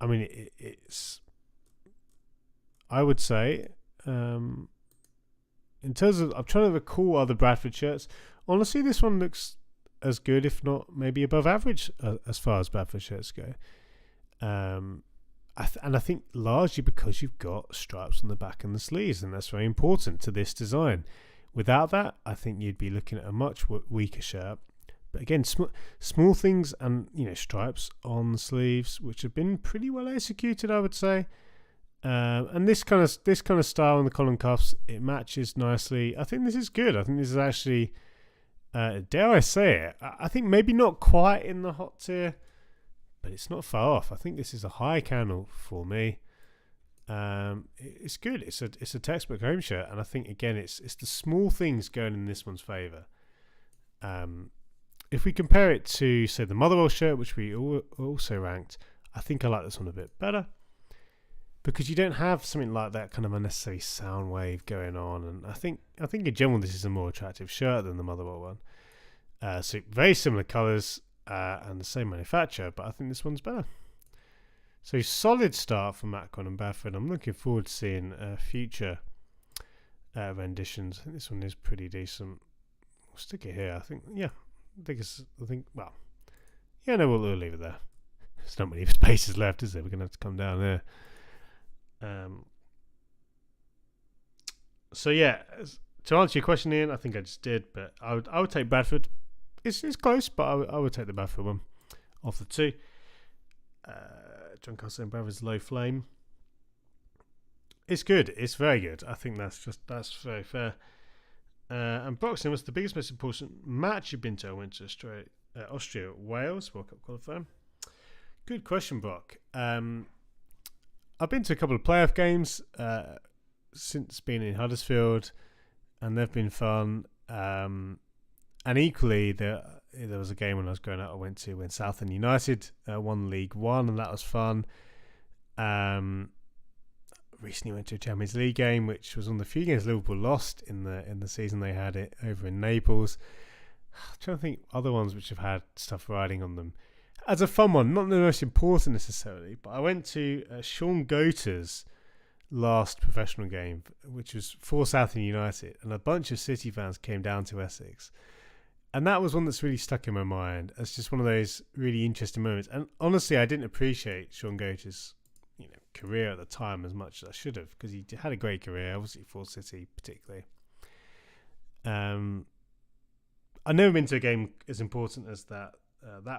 I mean, it's, I would say, in terms of, I'm trying to recall other Bradford shirts. Honestly, this one looks as good, if not maybe above average, as far as Bradford shirts go. And I think largely because you've got stripes on the back and the sleeves, and that's very important to this design. Without that, I think you'd be looking at a much weaker shirt. But again, small things and, you know, stripes on the sleeves, which have been pretty well executed, I would say. And this kind of style on the collar and cuffs, it matches nicely. I think this is good. I think this is actually, dare I say it, I think maybe not quite in the hot tier, but it's not far off. I think this is a high candle for me. It's good. It's a textbook home shirt, and I think again it's the small things going in this one's favour. If we compare it to, say, the Motherwell shirt, which we also ranked, I think I like this one a bit better. because you don't have something like that kind of unnecessary sound wave going on. And I think in general this is a more attractive shirt than the Motherwell one. So very similar colours and the same manufacturer, but I think this one's better. So solid start from Macron and Baffin. I'm looking forward to seeing future renditions. I think this one is pretty decent. We'll stick it here. We'll leave it there. There's not many spaces left, is there? We're going to have to come down there. So yeah, to answer your question, Ian, I think I just did, but I would take Bradford. It's close, but I would take the Bradford one off the two. John Carson Brothers Low Flame. It's good. It's very good. I think that's very fair. And boxing was the biggest, most important match you've been to. I went to Austria, Wales, World Cup qualifying. Good question, Brock. I've been to a couple of playoff games since being in Huddersfield, and they've been fun. And equally, there was a game when I was growing up I went to when Southend United won League One, and that was fun. Recently went to a Champions League game, which was one of the few games Liverpool lost in the season they had it over in Naples. I'm trying to think other ones which have had stuff riding on them. As a fun one, not the most important necessarily, but I went to Sean Goater's last professional game, which was for Southend United, and a bunch of City fans came down to Essex. And that was one that's really stuck in my mind as just one of those really interesting moments. And honestly, I didn't appreciate Sean Goater's career at the time as much as I should have, because he had a great career, obviously for City particularly. I've never been to a game as important as that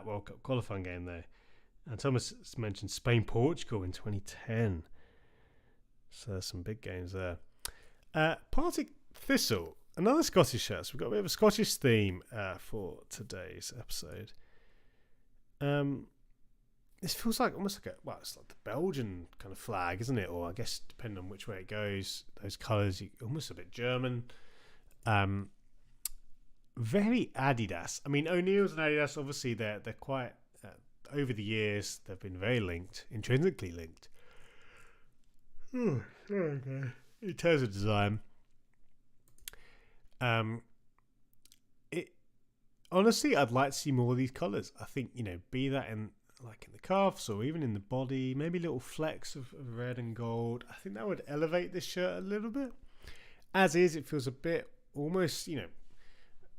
World Cup qualifying game though. And Thomas mentioned Spain-Portugal in 2010. So there's some big games there. Partick Thistle, another Scottish shirt. So we've got a bit of a Scottish theme for today's episode. This feels like almost like it's like the Belgian kind of flag, isn't it? Or I guess depending on which way it goes, those colours, almost a bit German. Very Adidas. I mean, O'Neill's and Adidas, obviously they're quite over the years they've been very linked, intrinsically linked. In terms of design, honestly, I'd like to see more of these colours. I think be that in the cuffs or even in the body, maybe little flecks of red and gold. I think that would elevate this shirt a little bit. As is, it feels a bit almost,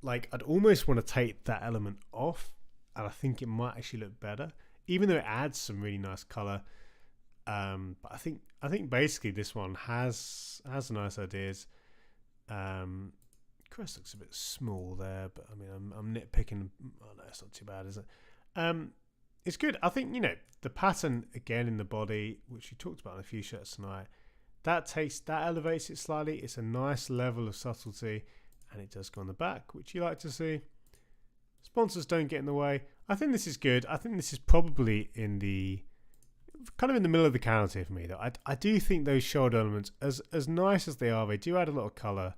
like I'd almost want to take that element off, and I think it might actually look better, even though it adds some really nice colour. But I think basically this one has nice ideas. Crest looks a bit small there, but I mean I'm nitpicking. Oh no, it's not too bad, is it? It's good. I think the pattern again in the body, which we talked about in a few shirts tonight, that elevates it slightly. It's a nice level of subtlety, and it does go on the back, which you like to see. Sponsors don't get in the way. I think this is good. I think this is probably in the middle of the counter for me, though. I do think those shoulder elements, as nice as they are, they do add a lot of colour.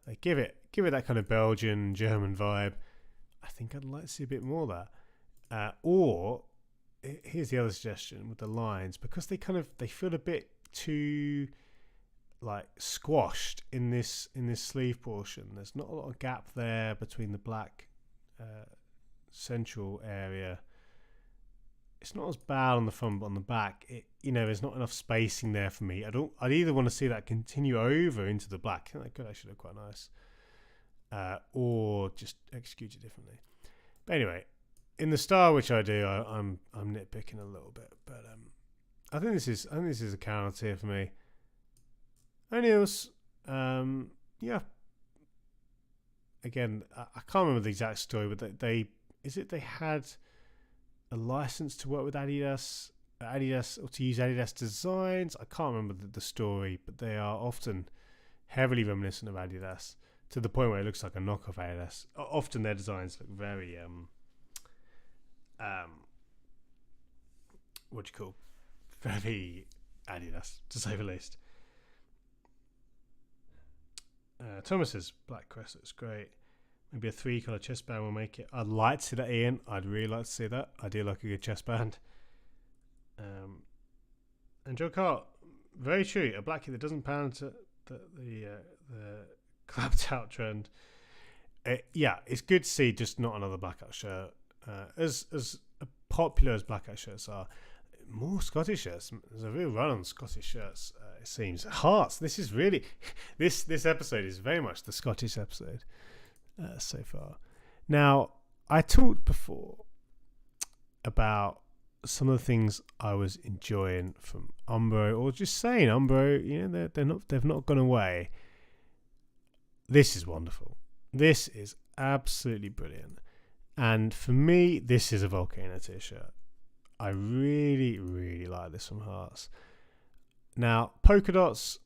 They give it that kind of Belgian, German vibe. I think I'd like to see a bit more of that. Or here's the other suggestion with the lines, because they feel a bit too like squashed in this sleeve portion. There's not a lot of gap there between the black central area. It's not as bad on the front, but on the back, there's not enough spacing there for me. I'd either want to see that continue over into the black. I think that could actually look quite nice, or just execute it differently. But anyway, in the style which I do, I'm nitpicking a little bit, but I think this is a counter tier for me. O'Neill's, yeah. Again, I can't remember the exact story, but they had a license to work with Adidas or to use Adidas designs. I can't remember the story, but they are often heavily reminiscent of Adidas to the point where it looks like a knockoff Adidas. Often their designs look very very Adidas, to say the least. Thomas's black crest looks great. Maybe a 3-colour chestband will make it. I'd like to see that, Ian. I'd really like to see that. I do like a good chestband. And Joe Cart, very true. A black kit that doesn't pound to the clapped out trend. Yeah, it's good to see just not another blackout shirt. As popular as blackout shirts are, more Scottish shirts. There's a real run on Scottish shirts. It seems. Hearts. This is really this episode is very much the Scottish episode so far. Now, I talked before about some of the things I was enjoying from Umbro, or just saying Umbro. You know, they've not gone away. This is wonderful. This is absolutely brilliant. And for me, this is a Volcano t-shirt. I really, really like this from Hearts. Now, polka dots,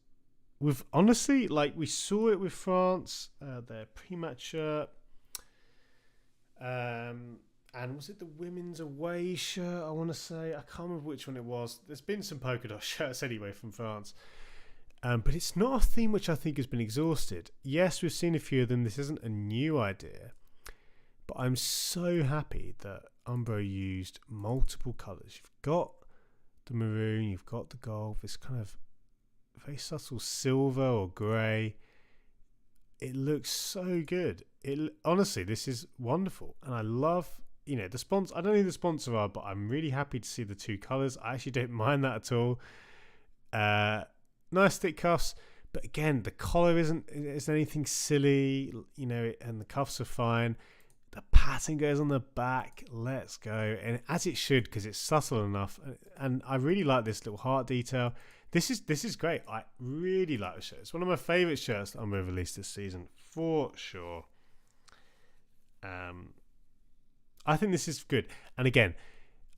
we've honestly, like, we saw it with France, their pre-match shirt. And was it the women's away shirt, I want to say? I can't remember which one it was. There's been some polka dot shirts anyway from France. But it's not a theme which I think has been exhausted. Yes, we've seen a few of them. This isn't a new idea. But I'm so happy that Umbro used multiple colours. You've got the maroon, you've got the gold, this kind of very subtle silver or grey. It looks so good. Honestly, this is wonderful. And I love, the sponsor. I don't know who the sponsor are, but I'm really happy to see the two colours. I actually don't mind that at all. Nice thick cuffs. But again, the collar isn't anything silly, and the cuffs are fine. The pattern goes on the back. Let's go. And as it should, because it's subtle enough. And I really like this little heart detail. This is great. I really like the shirt. It's one of my favourite shirts that I'm going to release this season, for sure. I think this is good. And again,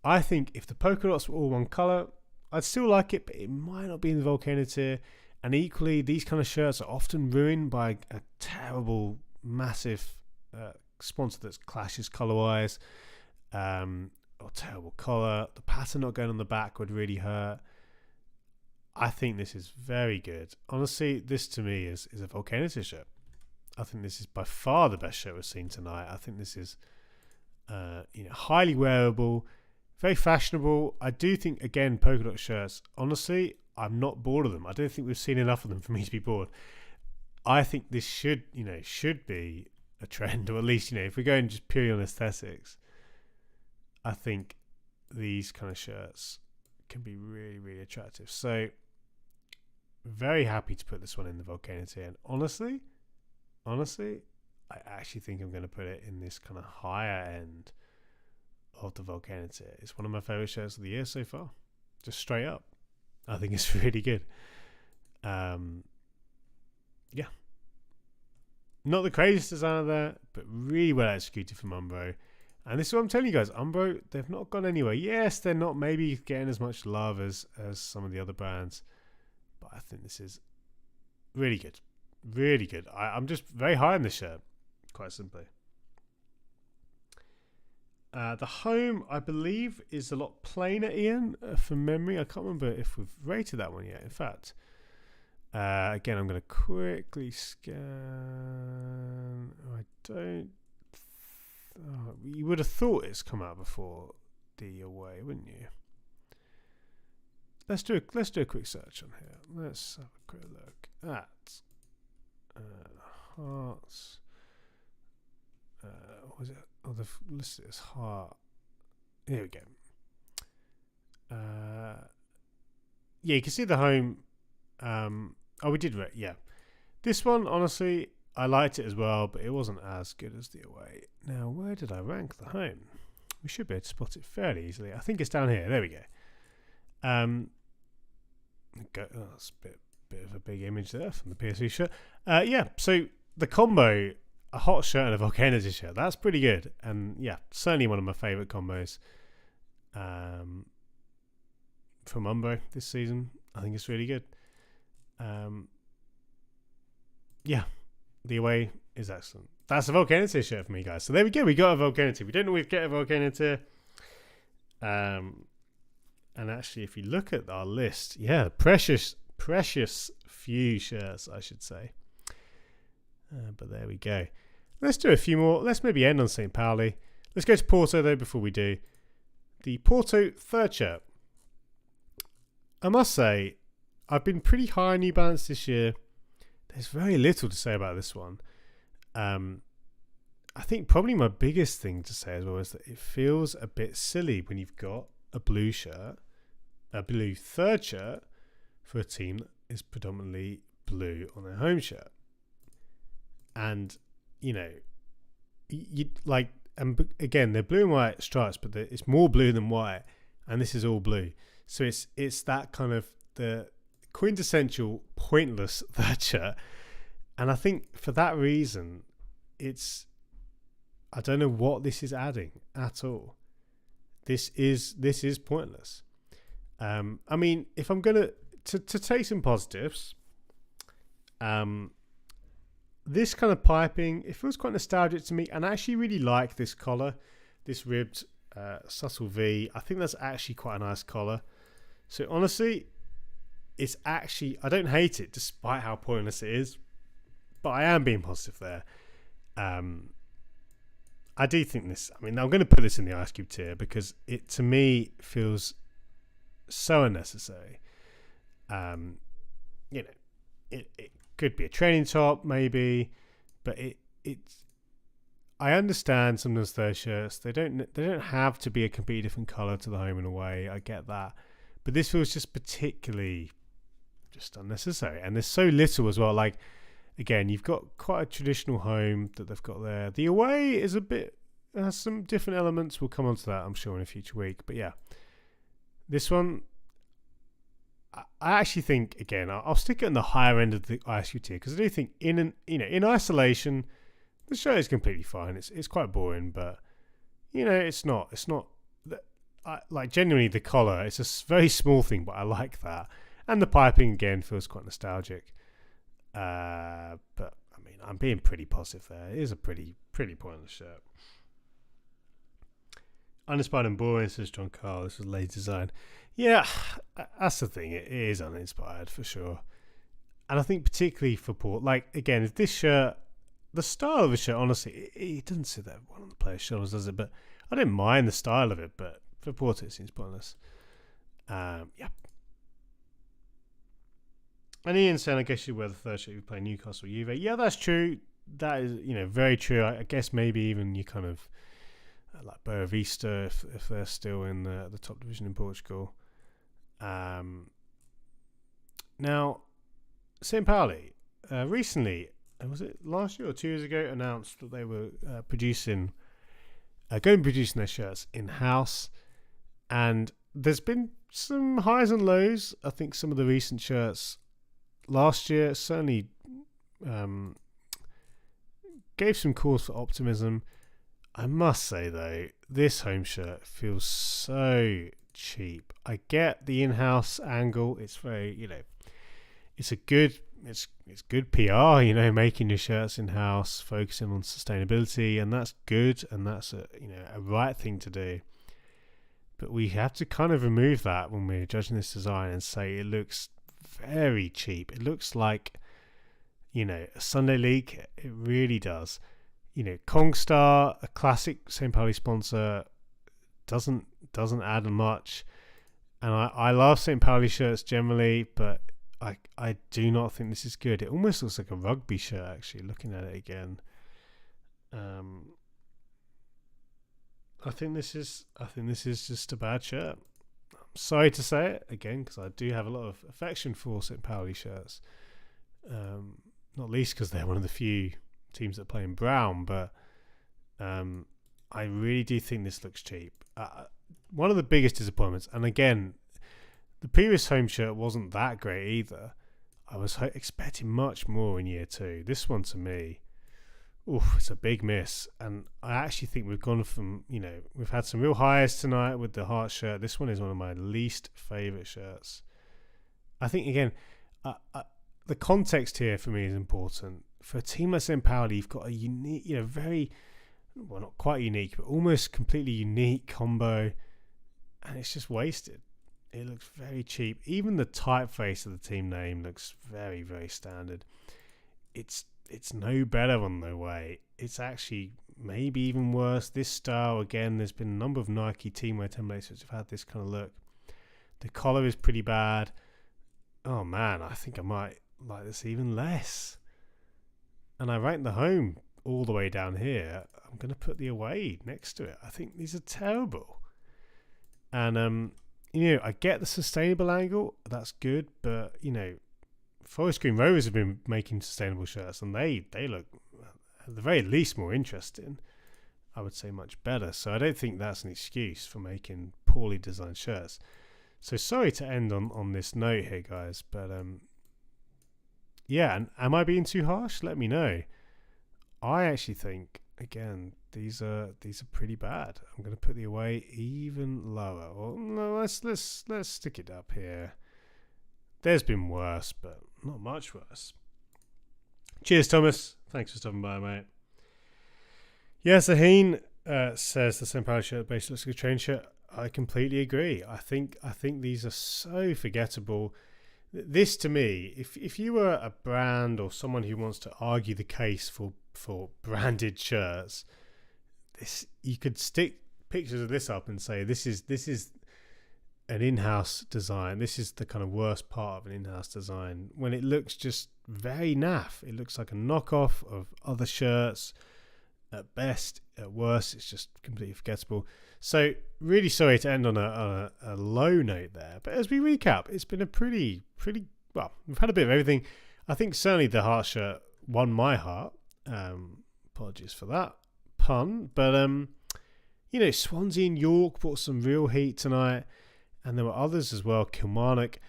I think if the polka dots were all one colour, I'd still like it, but it might not be in the Volcano tier. And equally, these kind of shirts are often ruined by a terrible, massive sponsor that clashes colour-wise, or terrible collar. The pattern not going on the back would really hurt. I think this is very good. Honestly, this to me is a Volcano t-shirt. I think this is by far the best shirt we've seen tonight. I think this is highly wearable, very fashionable. I do think, again, polka dot shirts, honestly, I'm not bored of them. I don't think we've seen enough of them for me to be bored. I think this should be a trend, or at least, if we're going just purely on aesthetics, I think these kind of shirts can be really, really attractive. So, very happy to put this one in the Volcano tier. And honestly, I actually think I'm going to put it in this kind of higher end of the Volcano tier. It's one of my favourite shirts of the year so far. Just straight up. I think it's really good. Yeah. Not the craziest designer there, but really well executed from Umbro. And this is what I'm telling you guys. Umbro, they've not gone anywhere. Yes, they're not maybe getting as much love as some of the other brands. But I think this is really good. Really good. I'm just very high on this shirt, quite simply. The home, I believe, is a lot plainer, Ian, from memory. I can't remember if we've rated that one yet. In fact, again, I'm going to quickly scan. I don't. You would have thought it's come out before the away, wouldn't you? Let's do a quick search on here. Let's have a quick look at Hearts. Was it? Oh, they've listed it as Heart. Here we go. Yeah, you can see the home. We did. Yeah, this one, honestly, I liked it as well, but it wasn't as good as the away. Now, where did I rank the home? We should be able to spot it fairly easily. I think it's down here. There we go. That's a bit of a big image there from the PSV shirt. Yeah, so the combo, a hot shirt and a Volcano t-shirt, that's pretty good. And yeah, certainly one of my favourite combos from Umbro this season. I think it's really good. Yeah, the away is excellent. That's a Volcano t-shirt for me, guys. So there we go. We got a Volcano t. We didn't always get a Volcano t. And actually, if you look at our list, yeah, precious few shirts, I should say. But there we go. Let's do a few more. Let's maybe end on St. Pauli. Let's go to Porto, though, before we do. The Porto third shirt. I must say, I've been pretty high on New Balance this year. There's very little to say about this one. I think probably my biggest thing to say as well is that it feels a bit silly when you've got a blue shirt, a blue third shirt for a team that is predominantly blue on their home shirt. And, you know, you like, and again, they're blue and white stripes, but it's more blue than white, and this is all blue. So it's that kind of the quintessential pointless third shirt. And I think for that reason, I don't know what this is adding at all. This is pointless. I mean, if I'm gonna to take some positives, this kind of piping, it feels quite nostalgic to me, and I actually really like this collar, this ribbed subtle V. I think that's actually quite a nice collar. So honestly, it's actually, I don't hate it despite how pointless it is, but I am being positive there. I do think this, I mean, I'm going to put this in the Ice Cube tier because it, to me, feels so unnecessary. You know, it could be a training top, maybe, but it's. I understand sometimes those shirts, they don't have to be a completely different color to the home and away. I get that, but this feels just particularly just unnecessary, and there's so little as well. Like, again, you've got quite a traditional home that they've got there. The away is a bit, has some different elements. We'll come on to that, I'm sure, in a future week. But yeah, this one, I actually think, again, I'll stick it on the higher end of the ISU tier because I do think in isolation, the shirt is completely fine. It's quite boring, but it's not like genuinely the collar. It's a very small thing, but I like that, and the piping again feels quite nostalgic. But I mean, I'm being pretty positive there. It is a pretty pointless shirt. Uninspired and boring, says John Carl. This was late design. Yeah, that's the thing. It is uninspired for sure. And I think particularly for Port, like, again, if this shirt, the style of the shirt, honestly, it doesn't sit that one on the player's shoulders, does it? But I don't mind the style of it, but for Porto it seems pointless. Yeah. And Ian saying, I guess you wear the third shirt if you play Newcastle or Juve. Yeah, that's true. That is, very true. I guess maybe even you kind of like Boa Vista if they're still in the top division in Portugal. Now, St. Pauli recently, was it last year or 2 years ago, announced that they were going to be producing their shirts in-house. And there's been some highs and lows. I think some of the recent shirts last year certainly gave some cause for optimism. I must say, though, this home shirt feels so cheap. I get the in-house angle. It's very, it's good PR, making your shirts in-house, focusing on sustainability, and that's good, and that's a right thing to do. But we have to kind of remove that when we're judging this design and say it looks very cheap. It looks like, a Sunday League kit. It really does. Kongstar, a classic St. Pauli sponsor, doesn't add much. And I love St. Pauli shirts generally, but I do not think this is good. It almost looks like a rugby shirt, actually, looking at it again. I think this is just a bad shirt. I'm sorry to say it again, because I do have a lot of affection for St. Pauli shirts. Not least because they're one of the few teams that play in brown, but I really do think this looks cheap. One of the biggest disappointments, and again, the previous home shirt wasn't that great either. I was expecting much more in year 2. This one, to me, it's a big miss. And I actually think we've gone from, we've had some real highs tonight with the Heart shirt. This one is one of my least favourite shirts. I think, again, the context here for me is important. For a team like St. Pauli, you've got a unique, very, well, not quite unique, but almost completely unique combo, and it's just wasted. It looks very cheap. Even the typeface of the team name looks very, very standard. It's no better on the way. It's actually maybe even worse. This style, again, there's been a number of Nike teamwear templates which have had this kind of look. The collar is pretty bad. oh man, I think I might like this even less. And I rank the home all the way down here. I'm going to put the away next to it. I think these are terrible. And I get the sustainable angle. That's good, but Forest Green Rovers have been making sustainable shirts, and they look at the very least more interesting. I would say much better. So I don't think that's an excuse for making poorly designed shirts. So sorry to end on this note here, guys, but and am I being too harsh? Let me know. I actually think, again, these are pretty bad. I'm going to put the away even lower. Or no, let's stick it up here. There's been worse, but not much worse. Cheers, Thomas. Thanks for stopping by, mate. Yes, Aheen says the St. Pauli shirt basically looks like a train shirt. I completely agree. I think these are so forgettable. This, to me, if you were a brand or someone who wants to argue the case for branded shirts, you could stick pictures of this up and say this is an in-house design. This is the kind of worst part of an in-house design, when it looks just very naff. It looks like a knockoff of other shirts. At best, at worst, it's just completely forgettable. So really sorry to end on a low note there. But as we recap, it's been a pretty well. We've had a bit of everything. I think certainly the Heart shirt won my heart. Apologies for that pun. But Swansea and York brought some real heat tonight, and there were others as well. Kilmarnock,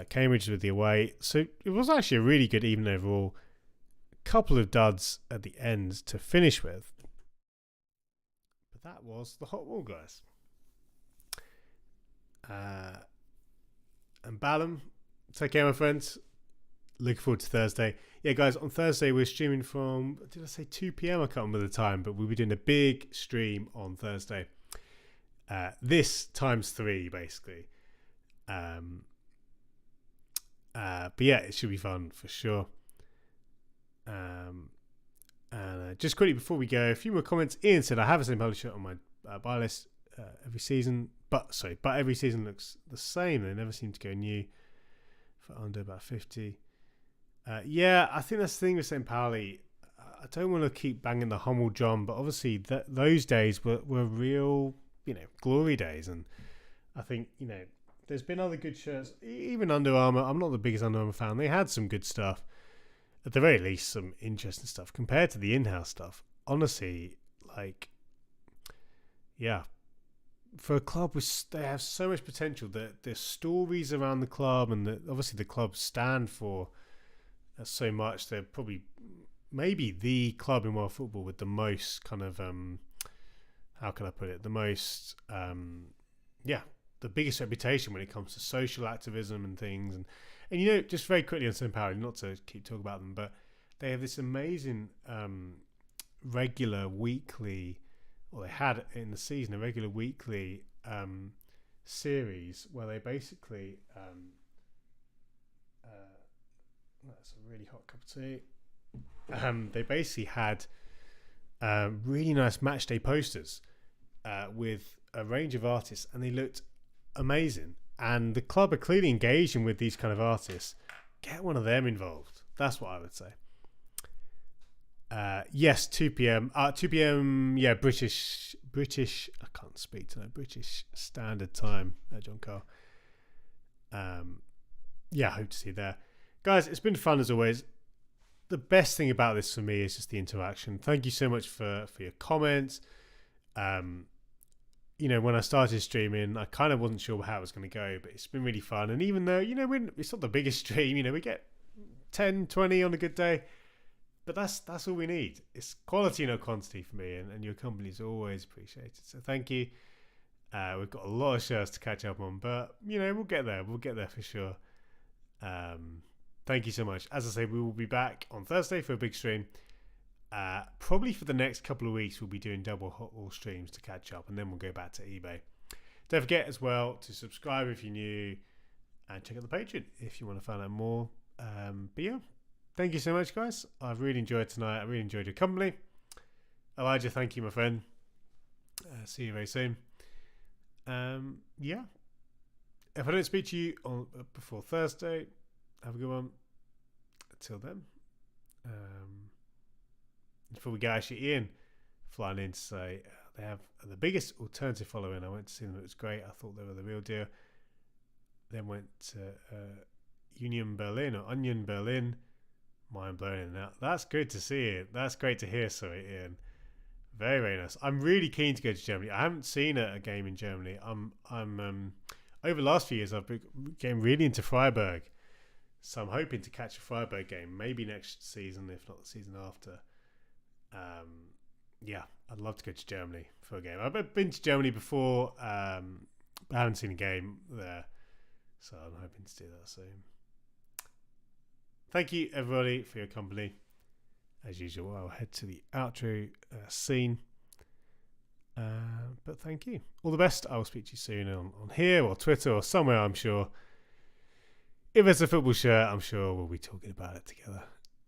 Cambridge with the away. So it was actually a really good evening overall. Couple of duds at the end to finish with, but that was the hot wall, guys. And Ballum, take care, my friends. Looking forward to Thursday. Yeah, guys, on Thursday we're streaming from, did I say 2 p.m? I can't remember the time, but we'll be doing a big stream on Thursday. This times 3, basically. But yeah, it should be fun for sure. And just quickly before we go, a few more comments. Ian said, I have a St. Pauli shirt on my buy list every season, but every season looks the same. They never seem to go new for under about 50. Yeah, I think that's the thing with St. Pauli. I don't want to keep banging the Hummel drum, but obviously those days were real, glory days. And I think, there's been other good shirts, even Under Armour. I'm not the biggest Under Armour fan. They had some good stuff. At the very least, some interesting stuff compared to the in-house stuff. Honestly, for a club they have so much potential. The stories around the club, and obviously the club stand for so much. They're probably maybe the club in world football with the most kind of how can I put it? The most the biggest reputation when it comes to social activism and things. And just very quickly on St. Pauli, not to keep talking about them, but they have this amazing regular weekly, or they had in the season a regular weekly series where they basically that's a really hot cup of tea. They basically had really nice match day posters with a range of artists, and they looked amazing. And the club are clearly engaging with these kind of artists. Get one of them involved. That's what I would say. Yes, 2 p.m. 2 p.m. Yeah, British. I can't speak tonight. British Standard Time. John Carl. Yeah, I hope to see you there, guys. It's been fun as always. The best thing about this for me is just the interaction. Thank you so much for your comments. When I started streaming, I kind of wasn't sure how it was going to go, but it's been really fun. And even though, it's not the biggest stream, we get 10, 20 on a good day, but that's all we need. It's quality, no quantity for me, and your company is always appreciated. So thank you. We've got a lot of shows to catch up on, but, we'll get there. We'll get there for sure. Thank you so much. As I say, we will be back on Thursday for a big stream. Probably for the next couple of weeks, we'll be doing double hot wall streams to catch up, and then we'll go back to eBay. Don't forget as well to subscribe if you're new, and check out the Patreon if you want to find out more. But yeah, thank you so much, guys. I've really enjoyed tonight. I really enjoyed your company. Elijah, thank you, my friend. See you very soon. Yeah. If I don't speak to you before Thursday, Have a good one. Until then. Before we go, actually, Ian flying in to say they have the biggest alternative following. I went to see them. It was great. I thought they were the real deal. Then went to Union Berlin or Union Berlin. Mind blowing. Now that's good to see it. That's great to hear. Sorry, Ian. Very, very nice. I'm really keen to go to Germany. I haven't seen a game in Germany. I'm over the last few years I've been getting really into Freiburg, so I'm hoping to catch a Freiburg game maybe next season, if not the season after. Yeah, I'd love to go to Germany for a game. I've been to Germany before, but I haven't seen a game there, so I'm hoping to do that soon. Thank you, everybody, for your company. As usual, I'll head to the outro scene. But thank you. All the best. I will speak to you soon on here or Twitter or somewhere, I'm sure. If it's a football shirt, I'm sure we'll be talking about it together.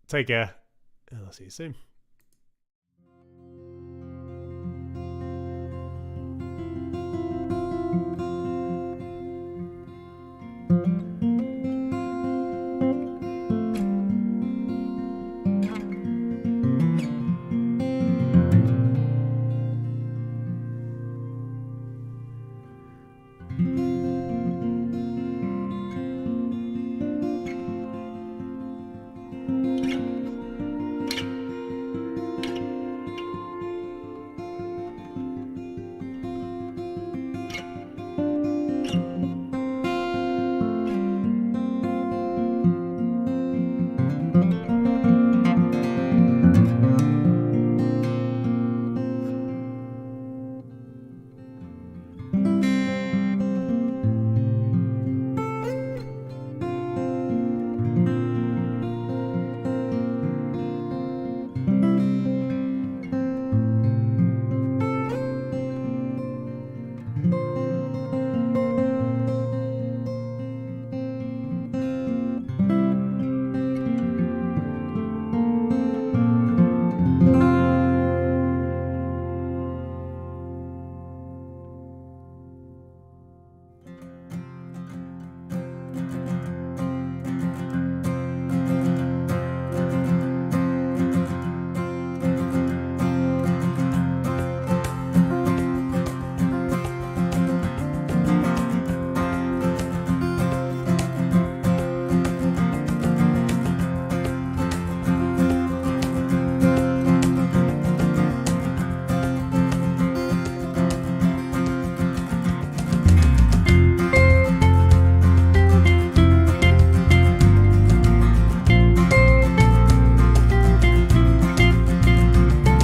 Take care, and I'll see you soon.